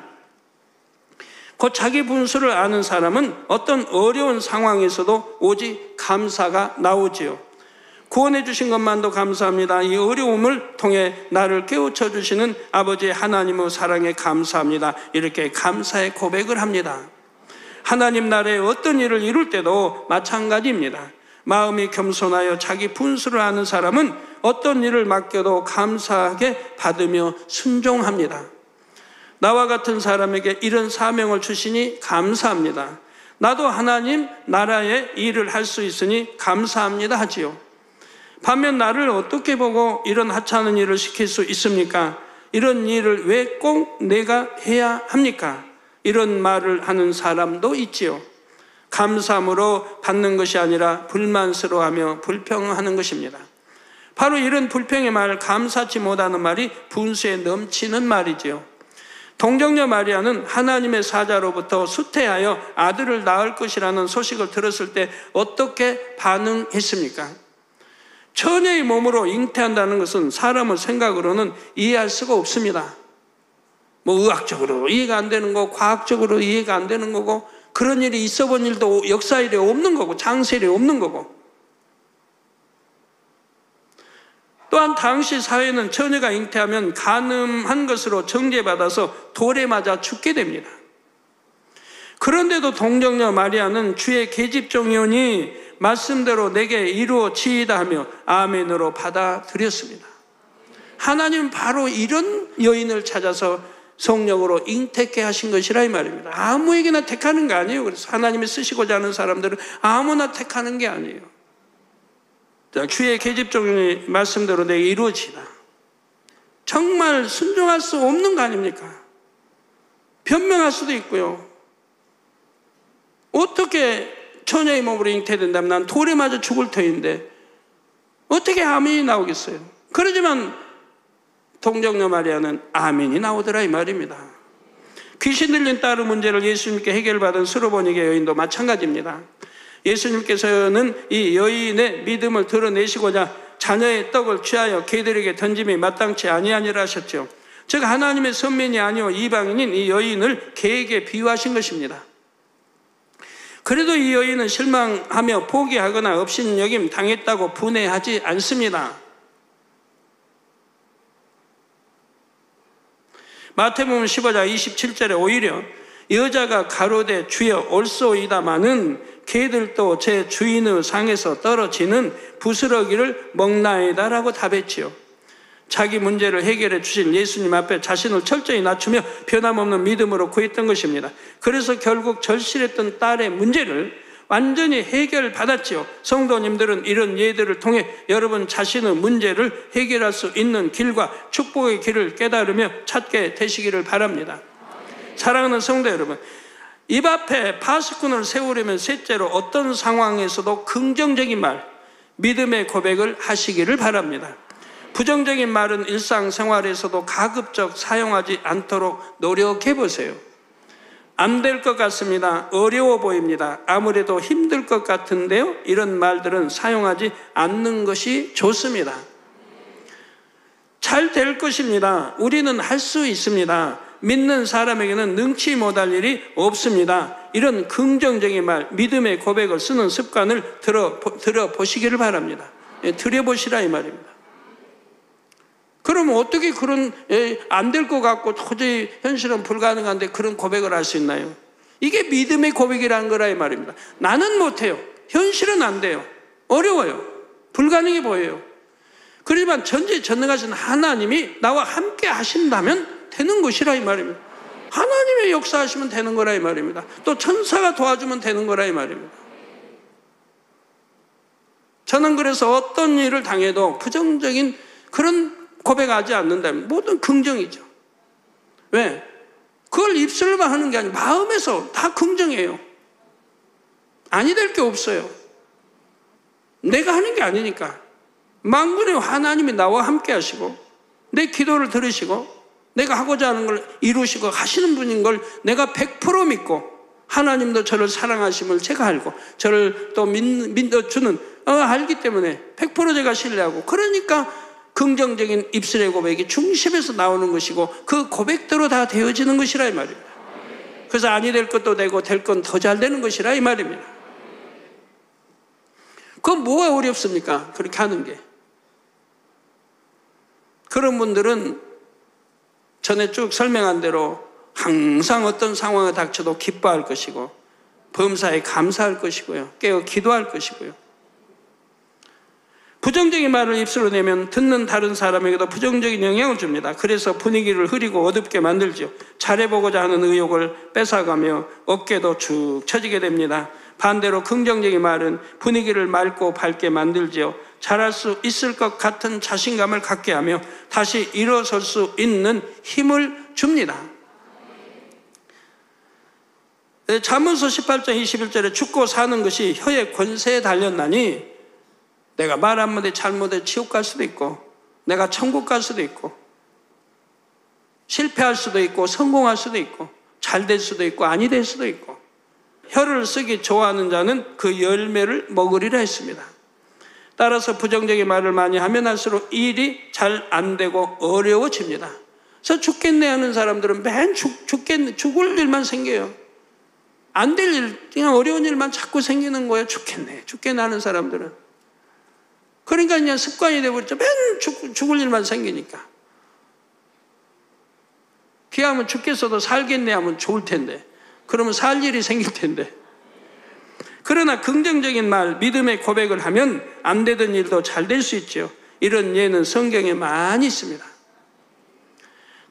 곧 자기 분수를 아는 사람은 어떤 어려운 상황에서도 오직 감사가 나오지요. 구원해 주신 것만도 감사합니다. 이 어려움을 통해 나를 깨우쳐 주시는 아버지의 하나님의 사랑에 감사합니다. 이렇게 감사의 고백을 합니다. 하나님 나라의 어떤 일을 이룰 때도 마찬가지입니다. 마음이 겸손하여 자기 분수를 아는 사람은 어떤 일을 맡겨도 감사하게 받으며 순종합니다. 나와 같은 사람에게 이런 사명을 주시니 감사합니다. 나도 하나님 나라의 일을 할 수 있으니 감사합니다 하지요. 반면 나를 어떻게 보고 이런 하찮은 일을 시킬 수 있습니까? 이런 일을 왜 꼭 내가 해야 합니까? 이런 말을 하는 사람도 있지요. 감사함으로 받는 것이 아니라 불만스러워하며 불평하는 것입니다. 바로 이런 불평의 말, 감사치 못하는 말이 분수에 넘치는 말이지요. 동정녀 마리아는 하나님의 사자로부터 수태하여 아들을 낳을 것이라는 소식을 들었을 때 어떻게 반응했습니까? 처녀의 몸으로 잉태한다는 것은 사람의 생각으로는 이해할 수가 없습니다. 뭐 의학적으로 이해가 안 되는 거고 과학적으로 이해가 안 되는 거고 그런 일이 있어 본 일도 역사일에 없는 거고 장세일에 없는 거고 또한 당시 사회는 처녀가 잉태하면 간음한 것으로 정죄받아서 돌에 맞아 죽게 됩니다. 그런데도 동정녀 마리아는 주의 계집종이오니 말씀대로 내게 이루어지이다 하며 아멘으로 받아들였습니다. 하나님은 바로 이런 여인을 찾아서 성령으로 잉태케 하신 것이라 이 말입니다. 아무에게나 택하는 게 아니에요. 그래서 하나님이 쓰시고자 하는 사람들은 아무나 택하는 게 아니에요. 자, 주의 계집종의 말씀대로 내게 이루어지다. 정말 순종할 수 없는 거 아닙니까? 변명할 수도 있고요. 어떻게 처녀의 몸으로 잉태된다면 난 돌에 맞아 죽을 터인데 어떻게 아멘이 나오겠어요? 그러지만 동정녀 마리아는 아멘이 나오더라 이 말입니다. 귀신 들린 딸의 문제를 예수님께 해결받은 수로보니게 여인도 마찬가지입니다. 예수님께서는 이 여인의 믿음을 드러내시고자 자녀의 떡을 취하여 개들에게 던짐이 마땅치 아니하니라 하셨죠. 즉 하나님의 선민이 아니오 이방인인 이 여인을 개에게 비유하신 것입니다. 그래도 이 여인은 실망하며 포기하거나 업신여김 당했다고 분해하지 않습니다. 마태복음 15장 27절에 오히려 여자가 가로되 주여 올소이다마는 개들도 제 주인의 상에서 떨어지는 부스러기를 먹나이다 라고 답했지요. 자기 문제를 해결해 주신 예수님 앞에 자신을 철저히 낮추며 변함없는 믿음으로 구했던 것입니다. 그래서 결국 절실했던 딸의 문제를 완전히 해결받았지요. 성도님들은 이런 예들을 통해 여러분 자신의 문제를 해결할 수 있는 길과 축복의 길을 깨달으며 찾게 되시기를 바랍니다. 사랑하는 성도 여러분, 입 앞에 파수꾼을 세우려면 셋째로 어떤 상황에서도 긍정적인 말, 믿음의 고백을 하시기를 바랍니다. 부정적인 말은 일상생활에서도 가급적 사용하지 않도록 노력해 보세요. 안 될 것 같습니다. 어려워 보입니다. 아무래도 힘들 것 같은데요. 이런 말들은 사용하지 않는 것이 좋습니다. 잘 될 것입니다. 우리는 할 수 있습니다. 믿는 사람에게는 능치 못할 일이 없습니다. 이런 긍정적인 말, 믿음의 고백을 쓰는 습관을 들어보시기를 바랍니다. 들여보시라 이 말입니다. 그럼 어떻게 그런 안 될 것 같고 도저히 현실은 불가능한데 그런 고백을 할 수 있나요? 이게 믿음의 고백이라는 거라 이 말입니다. 나는 못해요. 현실은 안 돼요. 어려워요. 불가능해 보여요. 그렇지만 전지전능하신 하나님이 나와 함께 하신다면 되는 것이라 이 말입니다. 하나님의 역사하시면 되는 거라 이 말입니다. 또 천사가 도와주면 되는 거라 이 말입니다. 저는 그래서 어떤 일을 당해도 부정적인 그런 고백하지 않는다면 모든 긍정이죠. 왜? 그걸 입술로만 하는 게 아니고 마음에서 다 긍정해요. 아니 될 게 없어요. 내가 하는 게 아니니까. 만군의 하나님이 나와 함께 하시고 내 기도를 들으시고 내가 하고자 하는 걸 이루시고 하시는 분인 걸 내가 100% 믿고 하나님도 저를 사랑하심을 제가 알고 저를 또 믿어주는 알기 때문에 100% 제가 신뢰하고 그러니까 긍정적인 입술의 고백이 중심에서 나오는 것이고 그 고백대로 다 되어지는 것이라 이 말입니다. 그래서 아니 될 것도 되고 될 건 더 잘 되는 것이라 이 말입니다. 그건 뭐가 어렵습니까? 그렇게 하는 게. 그런 분들은 전에 쭉 설명한 대로 항상 어떤 상황에 닥쳐도 기뻐할 것이고 범사에 감사할 것이고요. 깨어 기도할 것이고요. 부정적인 말을 입술로 내면 듣는 다른 사람에게도 부정적인 영향을 줍니다. 그래서 분위기를 흐리고 어둡게 만들죠. 잘해보고자 하는 의욕을 뺏어가며 어깨도 축 처지게 됩니다. 반대로 긍정적인 말은 분위기를 맑고 밝게 만들죠. 잘할 수 있을 것 같은 자신감을 갖게 하며 다시 일어설 수 있는 힘을 줍니다. 잠언서 18장 21절에 죽고 사는 것이 혀의 권세에 달렸나니 내가 말 한마디 잘못해 지옥 갈 수도 있고 내가 천국 갈 수도 있고 실패할 수도 있고 성공할 수도 있고 잘 될 수도 있고 아니 될 수도 있고 혀를 쓰기 좋아하는 자는 그 열매를 먹으리라 했습니다. 따라서 부정적인 말을 많이 하면 할수록 일이 잘 안 되고 어려워집니다. 그래서 죽겠네 하는 사람들은 맨 죽을 일만 생겨요. 안 될 일, 그냥 어려운 일만 자꾸 생기는 거예요. 죽겠네 하는 사람들은. 그러니까 그냥 습관이 되어버렸죠. 맨 죽을 일만 생기니까. 기왕하면 죽겠어도 살겠네 하면 좋을 텐데. 그러면 살 일이 생길 텐데. 그러나 긍정적인 말, 믿음의 고백을 하면 안 되던 일도 잘 될 수 있죠. 이런 예는 성경에 많이 있습니다.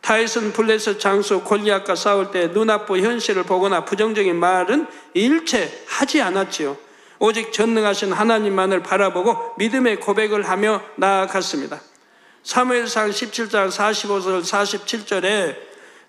다윗은 블레셋 장수 골리앗과 싸울 때 눈앞의 현실을 보거나 부정적인 말은 일체 하지 않았지요. 오직 전능하신 하나님만을 바라보고 믿음의 고백을 하며 나아갔습니다. 사무엘상 17장 45절 47절에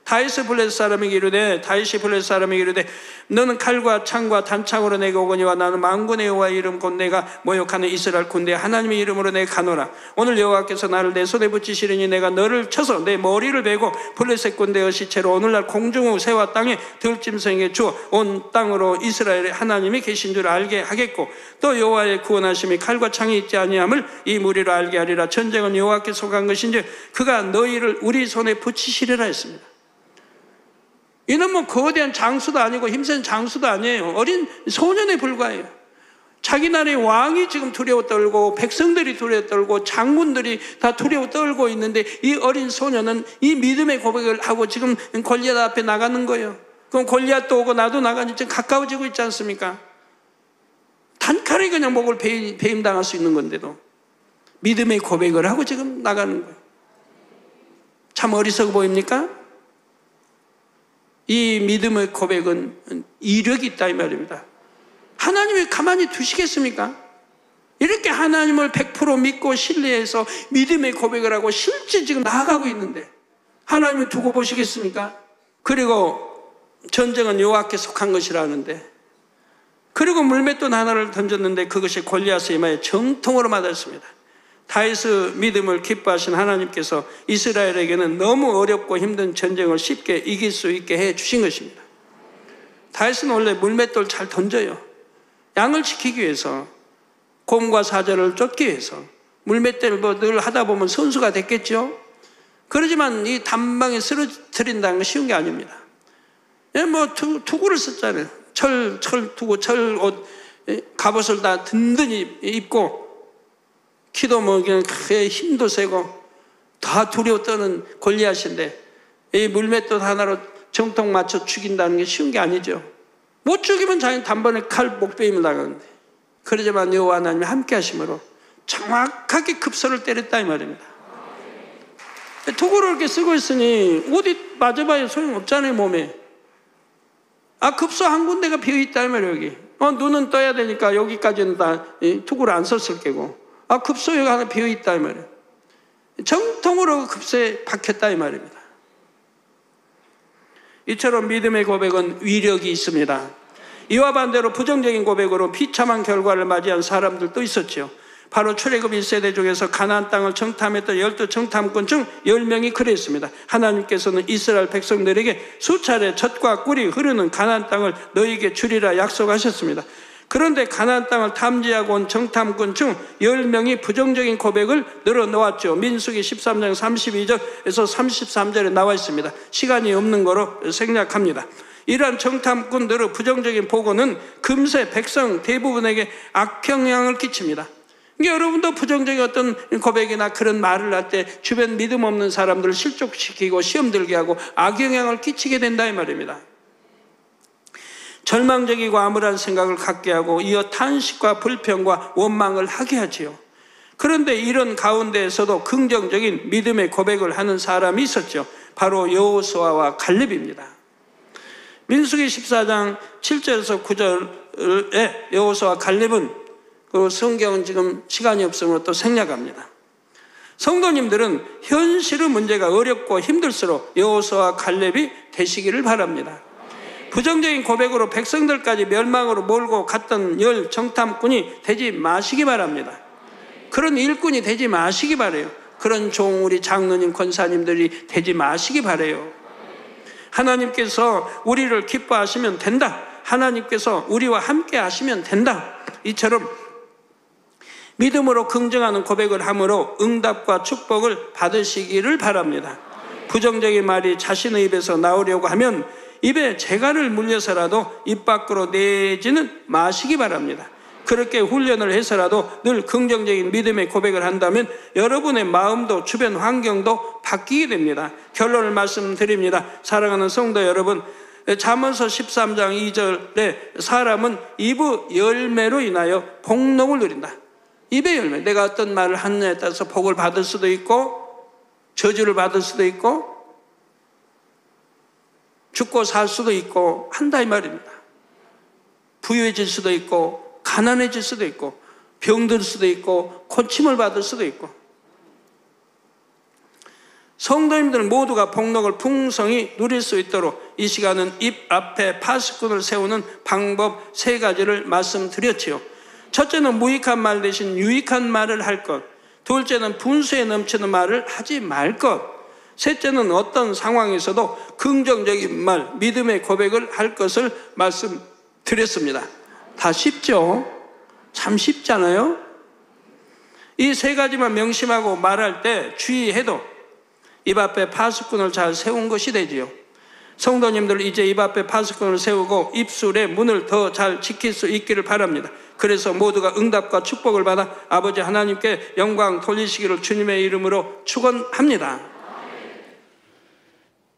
다윗이 블레셋 사람에게 이르되 너는 칼과 창과 단창으로 내게 오거니와 나는 만군의 여호와의 이름 곧 내가 모욕하는 이스라엘 군대 하나님의 이름으로 내게 가노라. 오늘 여호와께서 나를 내 손에 붙이시리니 내가 너를 쳐서 내 머리를 베고 블레셋 군대의 시체로 오늘날 공중의 새와 땅에 들짐승에게 주어 온 땅으로 이스라엘의 하나님이 계신 줄 알게 하겠고 또 여호와의 구원하심이 칼과 창이 있지 아니함을 이 무리로 알게 하리라. 전쟁은 여호와께 속한 것인지 그가 너희를 우리 손에 붙이시리라 했습니다. 이는 뭐 거대한 장수도 아니고 힘센 장수도 아니에요. 어린 소년에 불과해요. 자기 나라의 왕이 지금 두려워 떨고 백성들이 두려워 떨고 장군들이 다 두려워 떨고 있는데 이 어린 소년은 이 믿음의 고백을 하고 지금 골리앗 앞에 나가는 거예요. 그럼 골리앗도 오고 나도 나가니 지금 가까워지고 있지 않습니까? 단칼에 그냥 목을 배임당할 수 있는 건데도 믿음의 고백을 하고 지금 나가는 거예요. 참 어리석어 보입니까? 이 믿음의 고백은 이력이 있다 이 말입니다. 하나님이 가만히 두시겠습니까? 이렇게 하나님을 100% 믿고 신뢰해서 믿음의 고백을 하고 실제 지금 나아가고 있는데 하나님이 두고 보시겠습니까? 그리고 전쟁은 여호와께 속한 것이라는데 그리고 물맷돈 하나를 던졌는데 그것이 골리앗의 이마에 정통으로 맞았습니다. 다윗의 믿음을 기뻐하신 하나님께서 이스라엘에게는 너무 어렵고 힘든 전쟁을 쉽게 이길 수 있게 해 주신 것입니다. 다윗은 원래 물맷돌 잘 던져요. 양을 지키기 위해서, 곰과 사자를 쫓기 위해서 물맷돌을 하다 보면 선수가 됐겠죠. 그러지만 이 단방에 쓰러뜨린다는 건 쉬운 게 아닙니다. 뭐 투구를 썼잖아요. 철 투구, 철 옷, 갑옷을 다 든든히 입고 키도 뭐 그냥 힘도 세고 다 두려워 떠는 골리앗인데 이 물맷돌 하나로 정통 맞춰 죽인다는 게 쉬운 게 아니죠. 못 죽이면 자기는 단번에 칼 목베임을 나가는데 그러지만 여호와 하나님이 함께 하심으로 정확하게 급소를 때렸다 이 말입니다. 도구를 이렇게 쓰고 있으니 어디 맞아봐야 소용없잖아요 몸에. 급소 한 군데가 비어있다 이 말이에요. 여기 눈은 떠야 되니까 여기까지는 다 도구를 안 썼을 게고 급소가 하나 비어있다 이 말이에요. 정통으로 급소에 박혔다 이 말입니다. 이처럼 믿음의 고백은 위력이 있습니다. 이와 반대로 부정적인 고백으로 비참한 결과를 맞이한 사람들도 있었죠. 바로 출애굽 1세대 중에서 가나안 땅을 정탐했던 12 정탐꾼 중 10명이 그랬습니다. 하나님께서는 이스라엘 백성들에게 수차례 젖과 꿀이 흐르는 가나안 땅을 너희에게 주리라 약속하셨습니다. 그런데 가나안 땅을 탐지하고 온 정탐꾼 중 10명이 부정적인 고백을 늘어놓았죠. 민수기 13장 32절에서 33절에 나와 있습니다. 시간이 없는 거로 생략합니다. 이러한 정탐꾼들의 부정적인 보고는 금세 백성 대부분에게 악영향을 끼칩니다. 여러분도 부정적인 어떤 고백이나 그런 말을 할 때 주변 믿음 없는 사람들을 실족시키고 시험 들게 하고 악영향을 끼치게 된다 이 말입니다. 절망적이고 암울한 생각을 갖게 하고 이어 탄식과 불평과 원망을 하게 하지요. 그런데 이런 가운데에서도 긍정적인 믿음의 고백을 하는 사람이 있었죠. 바로 여호수아와 갈렙입니다. 민수기 14장 7절에서 9절에 여호수아와 갈렙은 그 성경은 지금 시간이 없으므로 또 생략합니다. 성도님들은 현실의 문제가 어렵고 힘들수록 여호수아와 갈렙이 되시기를 바랍니다. 부정적인 고백으로 백성들까지 멸망으로 몰고 갔던 열 정탐꾼이 되지 마시기 바랍니다. 그런 일꾼이 되지 마시기 바라요. 그런 종 우리 장로님 권사님들이 되지 마시기 바라요. 하나님께서 우리를 기뻐하시면 된다. 하나님께서 우리와 함께 하시면 된다. 이처럼 믿음으로 긍정하는 고백을 함으로 응답과 축복을 받으시기를 바랍니다. 부정적인 말이 자신의 입에서 나오려고 하면 입에 재갈을 물려서라도 입 밖으로 내지는 마시기 바랍니다. 그렇게 훈련을 해서라도 늘 긍정적인 믿음의 고백을 한다면 여러분의 마음도 주변 환경도 바뀌게 됩니다. 결론을 말씀드립니다. 사랑하는 성도 여러분, 잠언서 13장 2절에 사람은 입의 열매로 인하여 복록을 누린다. 입의 열매, 내가 어떤 말을 하느냐에 따라서 복을 받을 수도 있고 저주를 받을 수도 있고 죽고 살 수도 있고 한다 이 말입니다. 부유해질 수도 있고 가난해질 수도 있고 병들 수도 있고 고침을 받을 수도 있고, 성도님들 모두가 복록을 풍성히 누릴 수 있도록 이 시간은 입 앞에 파수꾼을 세우는 방법 3가지를 말씀드렸지요. 첫째는 무익한 말 대신 유익한 말을 할 것, 둘째는 분수에 넘치는 말을 하지 말 것, 셋째는 어떤 상황에서도 긍정적인 말, 믿음의 고백을 할 것을 말씀드렸습니다. 다 쉽죠? 참 쉽잖아요? 이 3가지만 명심하고 말할 때 주의해도 입 앞에 파수꾼을 잘 세운 것이 되지요. 성도님들 이제 입 앞에 파수꾼을 세우고 입술의 문을 더 잘 지킬 수 있기를 바랍니다. 그래서 모두가 응답과 축복을 받아 아버지 하나님께 영광 돌리시기를 주님의 이름으로 축원합니다.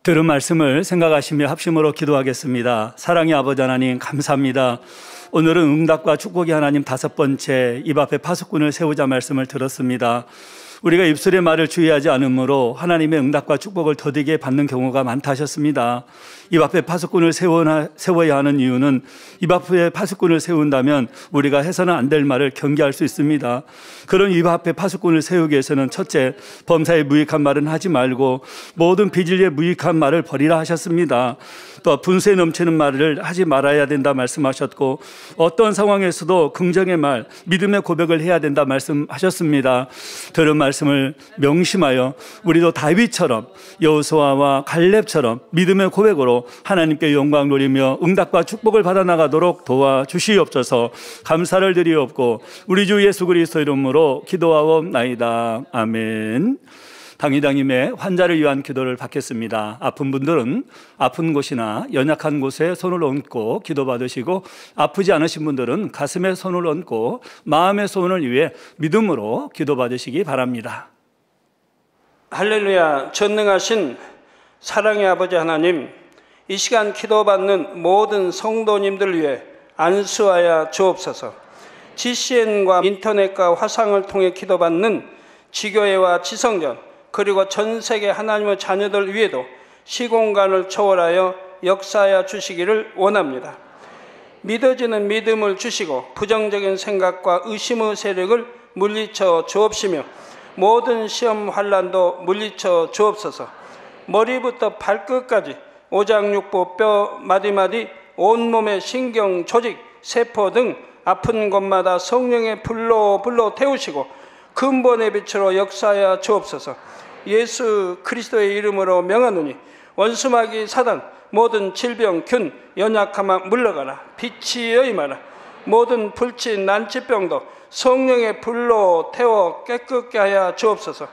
들은 말씀을 생각하시며 합심으로 기도하겠습니다. 사랑의 아버지 하나님 감사합니다. 오늘은 응답과 축복의 하나님 5번째 입 앞에 파수꾼을 세우자 말씀을 들었습니다. 우리가 입술의 말을 주의하지 않으므로 하나님의 응답과 축복을 더디게 받는 경우가 많다 하셨습니다. 입 앞에 파수꾼을 세워야 하는 이유는 입 앞에 파수꾼을 세운다면 우리가 해서는 안 될 말을 경계할 수 있습니다. 그런 입 앞에 파수꾼을 세우기 위해서는 첫째, 범사에 무익한 말은 하지 말고 모든 비진리에 무익한 말을 버리라 하셨습니다. 또 분수에 넘치는 말을 하지 말아야 된다 말씀하셨고, 어떤 상황에서도 긍정의 말, 믿음의 고백을 해야 된다 말씀하셨습니다. 들은 말씀을 명심하여 우리도 다윗처럼 여호수아와 갈렙처럼 믿음의 고백으로 하나님께 영광 돌리며 응답과 축복을 받아나가도록 도와주시옵소서. 감사를 드리옵고 우리 주 예수 그리스도 이름으로 기도하옵나이다. 아멘. 당이당임의 환자를 위한 기도를 받겠습니다. 아픈 분들은 아픈 곳이나 연약한 곳에 손을 얹고 기도받으시고, 아프지 않으신 분들은 가슴에 손을 얹고 마음의 소원을 위해 믿음으로 기도받으시기 바랍니다. 할렐루야. 전능하신 사랑의 아버지 하나님, 이 시간 기도받는 모든 성도님들 위해 안수하여 주옵소서. GCN과 인터넷과 화상을 통해 기도받는 지교회와 지성전, 그리고 전 세계 하나님의 자녀들 위에도 시공간을 초월하여 역사하여 주시기를 원합니다. 믿어지는 믿음을 주시고 부정적인 생각과 의심의 세력을 물리쳐 주옵시며 모든 시험 환난도 물리쳐 주옵소서. 머리부터 발끝까지 오장육부 뼈 마디마디 온몸의 신경 조직 세포 등 아픈 곳마다 성령의 불로 태우시고 근본의 빛으로 역사하여 주옵소서. 예수 그리스도의 이름으로 명하노니 원수마귀 사단 모든 질병 균 연약함아 물러가라. 빛이여 임하라. 모든 불치 난치병도 성령의 불로 태워 깨끗게 하여 주옵소서.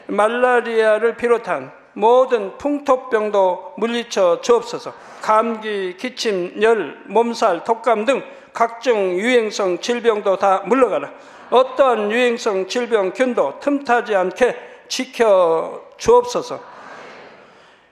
말라리아를 비롯한 모든 풍토병도 물리쳐 주옵소서. 감기, 기침, 열, 몸살, 독감 등 각종 유행성 질병도 다 물러가라. 어떠한 유행성 질병 균도 틈타지 않게 지켜 주옵소서.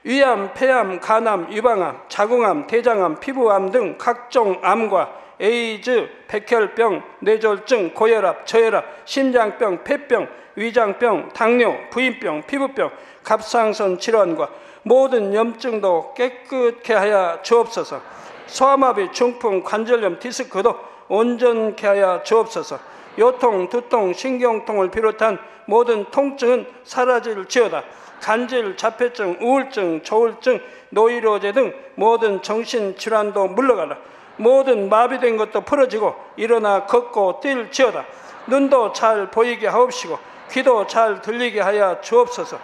위암, 폐암, 간암, 유방암, 자궁암, 대장암, 피부암 등 각종 암과 에이즈, 백혈병, 뇌졸중, 고혈압, 저혈압, 심장병, 폐병, 위장병, 당뇨, 부인병, 피부병, 갑상선 질환과 모든 염증도 깨끗게 하여 주옵소서. 소아마비, 중풍, 관절염, 디스크도 온전케 하여 주옵소서. 요통, 두통, 신경통을 비롯한 모든 통증은 사라질지어다. 간질, 자폐증, 우울증, 조울증, 노이로제 등 모든 정신질환도 물러가라. 모든 마비된 것도 풀어지고 일어나 걷고 뛸지어다. 눈도 잘 보이게 하옵시고 귀도 잘 들리게 하여 주옵소서.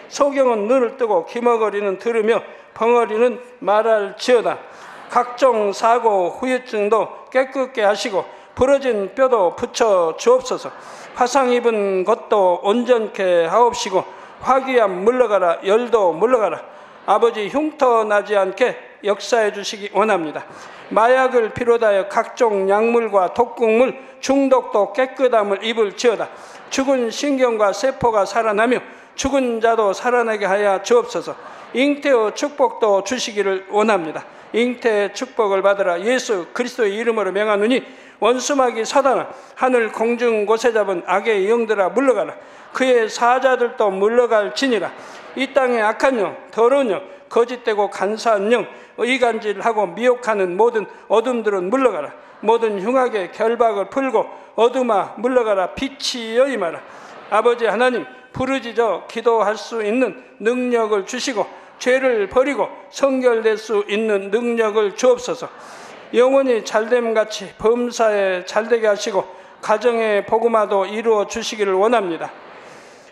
소경은 눈을 뜨고 기머거리는 들으며 벙어리는 말할지어다. 각종 사고, 후유증도 깨끗게 하시고 부러진 뼈도 붙여 주옵소서. 화상 입은 것도 온전케 하옵시고 화기암 물러가라. 열도 물러가라. 아버지 흉터 나지 않게 역사해 주시기 원합니다. 마약을 비롯하여 각종 약물과 독극물 중독도 깨끗함을 입을지어다. 죽은 신경과 세포가 살아나며 죽은 자도 살아나게 하여 주옵소서. 잉태의 축복도 주시기를 원합니다. 잉태의 축복을 받으라. 예수 그리스도의 이름으로 명하노니 원수마귀 사단아, 하늘 공중 곳에 잡은 악의 영들아 물러가라. 그의 사자들도 물러갈지니라. 이 땅의 악한 영, 더러운 영, 거짓되고 간사한 영, 이간질하고 미혹하는 모든 어둠들은 물러가라. 모든 흉악의 결박을 풀고 어둠아 물러가라. 빛이여 임하라. 아버지 하나님, 부르짖어 기도할 수 있는 능력을 주시고 죄를 버리고 성결될 수 있는 능력을 주옵소서. 영원히 잘됨같이 범사에 잘되게 하시고 가정의 복음화도 이루어 주시기를 원합니다.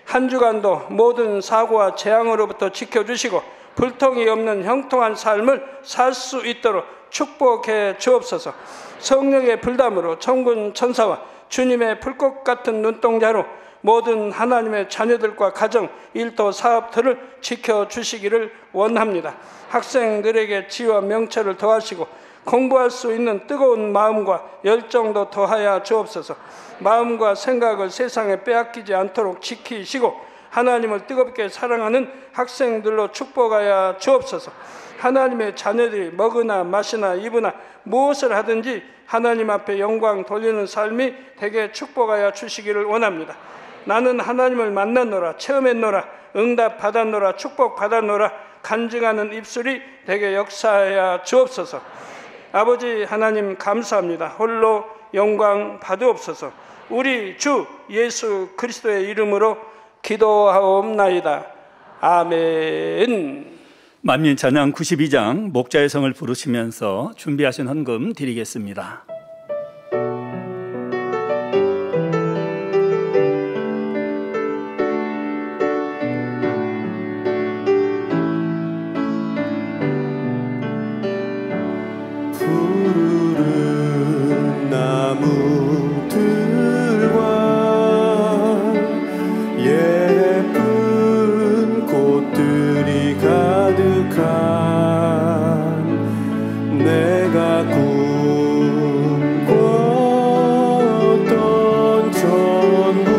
한 주간도 모든 사고와 재앙으로부터 지켜주시고 불통이 없는 형통한 삶을 살 수 있도록 축복해 주옵소서. 성령의 불담으로 천군 천사와 주님의 불꽃 같은 눈동자로 모든 하나님의 자녀들과 가정, 일도, 사업들을 지켜주시기를 원합니다. 학생들에게 지혜와 명철을 더하시고 공부할 수 있는 뜨거운 마음과 열정도 더하여 주옵소서. 마음과 생각을 세상에 빼앗기지 않도록 지키시고 하나님을 뜨겁게 사랑하는 학생들로 축복하여 주옵소서. 하나님의 자녀들이 먹으나 마시나 입으나 무엇을 하든지 하나님 앞에 영광 돌리는 삶이 되게 축복하여 주시기를 원합니다. 나는 하나님을 만났노라, 체험했노라, 응답 받았노라, 축복 받았노라 간증하는 입술이 되게 역사하여 주옵소서. 아버지 하나님 감사합니다. 홀로 영광 받으옵소서. 우리 주 예수 그리스도의 이름으로 기도하옵나이다. 아멘. 만민 찬양 92장 목자의 성을 부르시면서 준비하신 헌금 드리겠습니다. 푸르른 나무들과 예쁜 꽃들이 가득한 내가 꿈꿨던 천국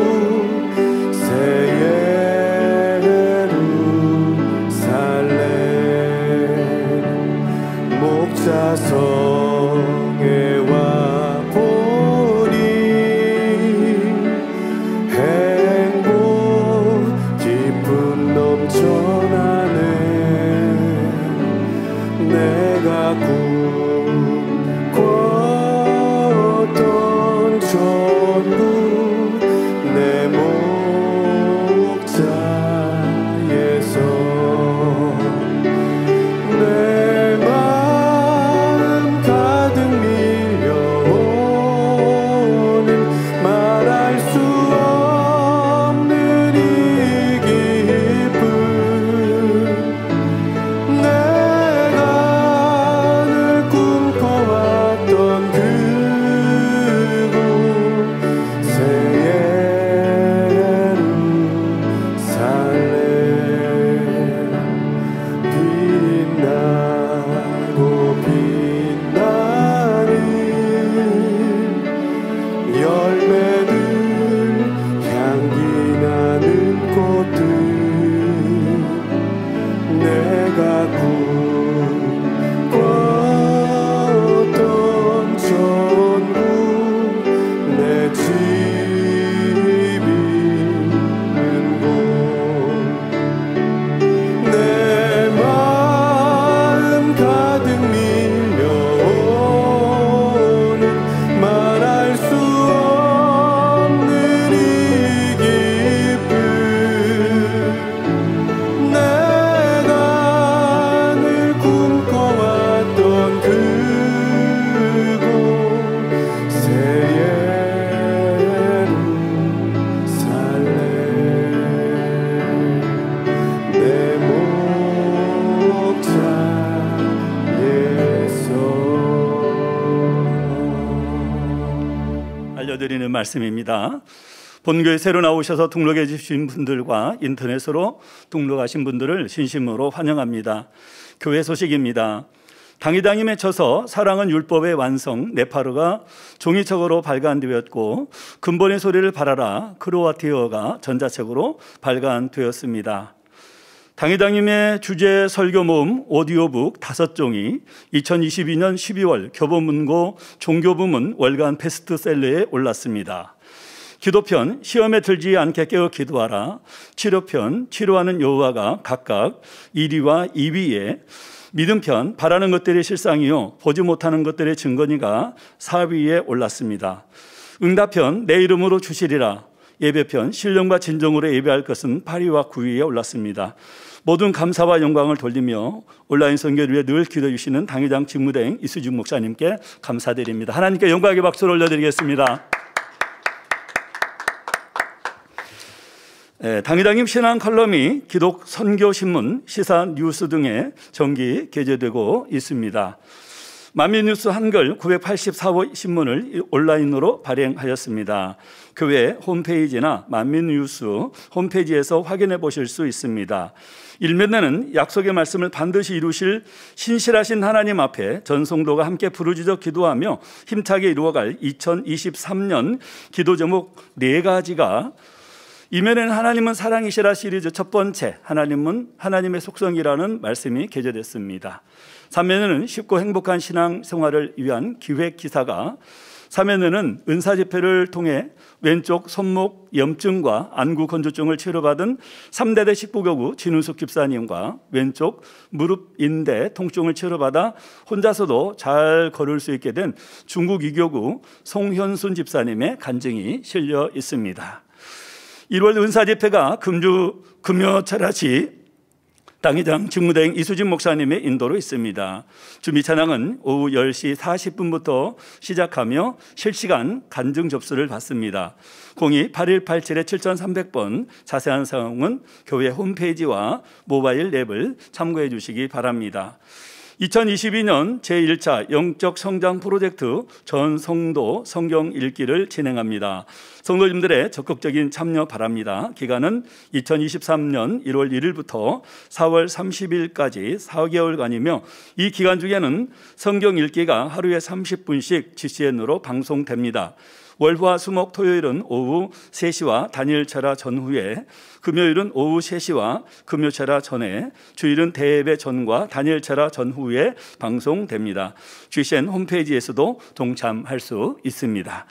새 예루살렘 목자성에 와 보니 행복 기쁨 넘쳐나네. 내가 꿈꿨던 천국 내 목자에서 내 마음 가득 밀려오는 말할 수 없는 이 기쁨 내가 늘 꿈꿔왔던 그곳 새 예루살렘 빛나고 빛나는 열매들 향기 나는 꽃들 내가 꿈꿨던 천국 내 집 있는 곳 내 마음 가득 밀려오는 말할 수 없는 이 기쁨 내가 늘 꿈꿔왔던 그곳 새 예루살렘 내 목자에서 알려드리는 말씀입니다. 본교에 새로 나오셔서 등록해 주신 분들과 인터넷으로 등록하신 분들을 진심으로 환영합니다. 교회 소식입니다. 당이당이 맺혀서 사랑은 율법의 완성 네파르가 종이책으로 발간되었고 근본의 소리를 바라라 크로아티어가 전자책으로 발간되었습니다. 당이당임의 주제 설교 모음 오디오북 5종이 2022년 12월 교보문고 종교부문 월간 베스트셀러에 올랐습니다. 기도편 시험에 들지 않게 깨어 기도하라. 치료편 치료하는 여호와가 각각 1위와 2위에, 믿음편 바라는 것들의 실상이요 보지 못하는 것들의 증거니가 4위에 올랐습니다. 응답편 내 이름으로 주시리라. 예배편 신령과 진정으로 예배할 것은 8위와 9위에 올랐습니다. 모든 감사와 영광을 돌리며 온라인 선교를 위해 늘 기도해 주시는 당회장 직무대행 이수진 목사님께 감사드립니다. 하나님께 영광의 박수를 올려드리겠습니다. 당회장님 신앙 컬럼이 기독 선교신문, 시사 뉴스 등에 정기 게재되고 있습니다. 만민뉴스 한글 984호 신문을 온라인으로 발행하였습니다. 교회 홈페이지나 만민뉴스 홈페이지에서 확인해 보실 수 있습니다. 일면에는 약속의 말씀을 반드시 이루실 신실하신 하나님 앞에 전 성도가 함께 부르짖어 기도하며 힘차게 이루어갈 2023년 기도 제목 4가지가, 이면에는 하나님은 사랑이시라 시리즈 첫 번째, 하나님은 하나님의 속성이라는 말씀이 게재됐습니다. 3면에는 쉽고 행복한 신앙 생활을 위한 기획 기사가, 3면에는 은사 집회를 통해 왼쪽 손목 염증과 안구 건조증을 치료받은 3대대 식부교구 진우숙 집사님과 왼쪽 무릎 인대 통증을 치료받아 혼자서도 잘 걸을 수 있게 된 중국 이교구 송현순 집사님의 간증이 실려 있습니다. 1월 은사 집회가 금요철야시 당회장 직무대행 이수진 목사님의 인도로 있습니다. 주미 찬양은 오후 10시 40분부터 시작하며 실시간 간증 접수를 받습니다. 02-8187-7300번, 자세한 사항은 교회 홈페이지와 모바일 앱을 참고해 주시기 바랍니다. 2022년 제1차 영적 성장 프로젝트 전 성도 성경 읽기를 진행합니다. 성도님들의 적극적인 참여 바랍니다. 기간은 2023년 1월 1일부터 4월 30일까지 4개월간이며, 이 기간 중에는 성경 읽기가 하루에 30분씩 GCN으로 방송됩니다. 월화 수목 토요일은 오후 3시와 단일철야 전후에, 금요일은 오후 3시와 금요철야 전에, 주일은 대예배 전과 단일철야 전후에 방송됩니다. GCN 홈페이지에서도 동참할 수 있습니다.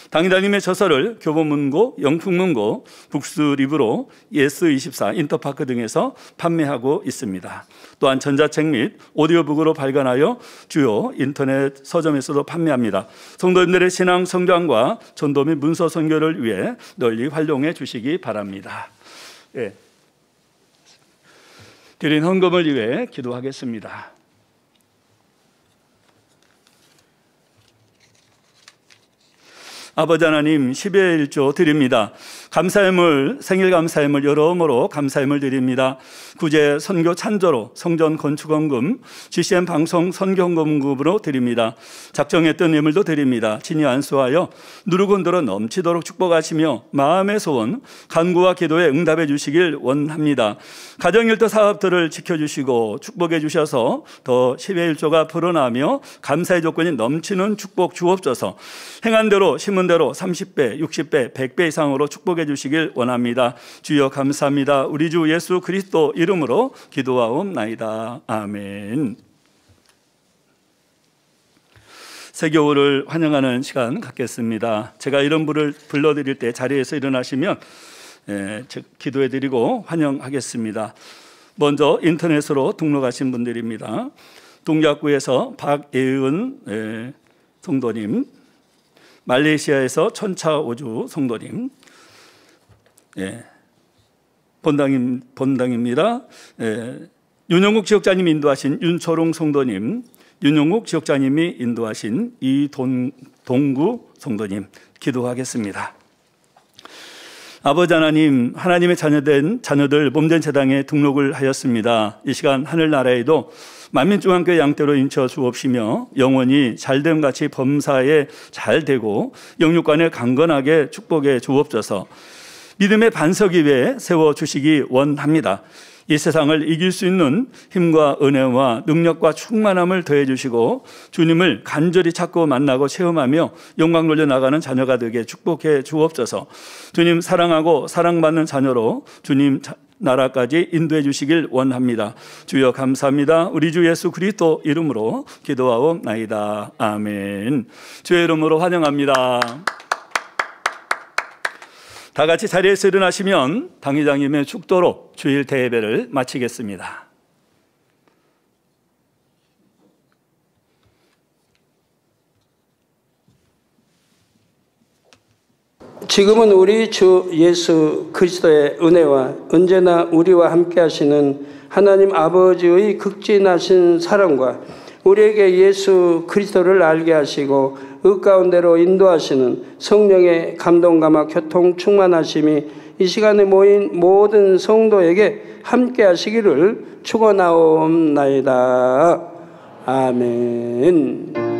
당회장님의 저서를 교보문고, 영풍문고, 북스리브로, 예스24, 인터파크 등에서 판매하고 있습니다. 또한 전자책 및 오디오북으로 발간하여 주요 인터넷 서점에서도 판매합니다. 성도님들의 신앙 성장과 전도 및 문서 선교를 위해 널리 활용해 주시기 바랍니다. 예. 드린 헌금을 위해 기도하겠습니다. 아버지 하나님, 10의 1조 드립니다. 감사함을, 생일 감사함을 여러모로 감사함을 드립니다. 구제 선교 찬조로 성전 건축헌금, GCN 방송 선교헌금으로 드립니다. 작정했던 예물도 드립니다. 친히 안수하여 누르고 늘어 넘치도록 축복하시며 마음의 소원, 간구와 기도에 응답해 주시길 원합니다. 가정일터 사업들을 지켜주시고 축복해 주셔서 더 10의 1조가 불어나며 감사의 조건이 넘치는 축복 주옵소서. 행한 대로 심은 대로 30배, 60배, 100배 이상으로 축복해 주시길 원합니다. 주여 감사합니다. 우리 주 예수 그리스도 이름으로 기도하옵나이다. 아멘. 새 겨울을 환영하는 시간 갖겠습니다. 제가 이런 분을 불러드릴 때 자리에서 일어나시면 기도해 드리고 환영하겠습니다. 먼저 인터넷으로 등록하신 분들입니다. 동작구에서 박예은 성도님, 말레이시아에서 천차오주 성도님, 본당입니다. 윤영국 지역자님 인도하신 윤초롱 성도님, 윤영국 지역자님이 인도하신 이동구 성도님, 기도하겠습니다. 아버지 하나님, 하나님의 자녀된 자녀들 몸된 제당에 등록을 하였습니다. 이 시간 하늘나라에도 만민중앙교회 양떼로 인쳐 주옵시며 영원히 잘됨같이 범사에 잘되고 영육간에 강건하게 축복해 주옵소서. 믿음의 반석 위에 세워주시기 원합니다. 이 세상을 이길 수 있는 힘과 은혜와 능력과 충만함을 더해주시고 주님을 간절히 찾고 만나고 체험하며 영광 돌려나가는 자녀가 되게 축복해 주옵소서. 주님 사랑하고 사랑받는 자녀로 주님 나라까지 인도해 주시길 원합니다. 주여 감사합니다. 우리 주 예수 그리스도 이름으로 기도하옵나이다. 아멘. 주의 이름으로 환영합니다. 다 같이 자리에서 일어나시면 당회장님의 축도로 주일 대예배를 마치겠습니다. 지금은 우리 주 예수 그리스도의 은혜와 언제나 우리와 함께 하시는 하나님 아버지의 극진하신 사랑과 우리에게 예수 그리스도를 알게 하시고 그 가운데로 인도하시는 성령의 감동감화 교통 충만하심이 이 시간에 모인 모든 성도에게 함께 하시기를 축원하옵나이다. 아멘.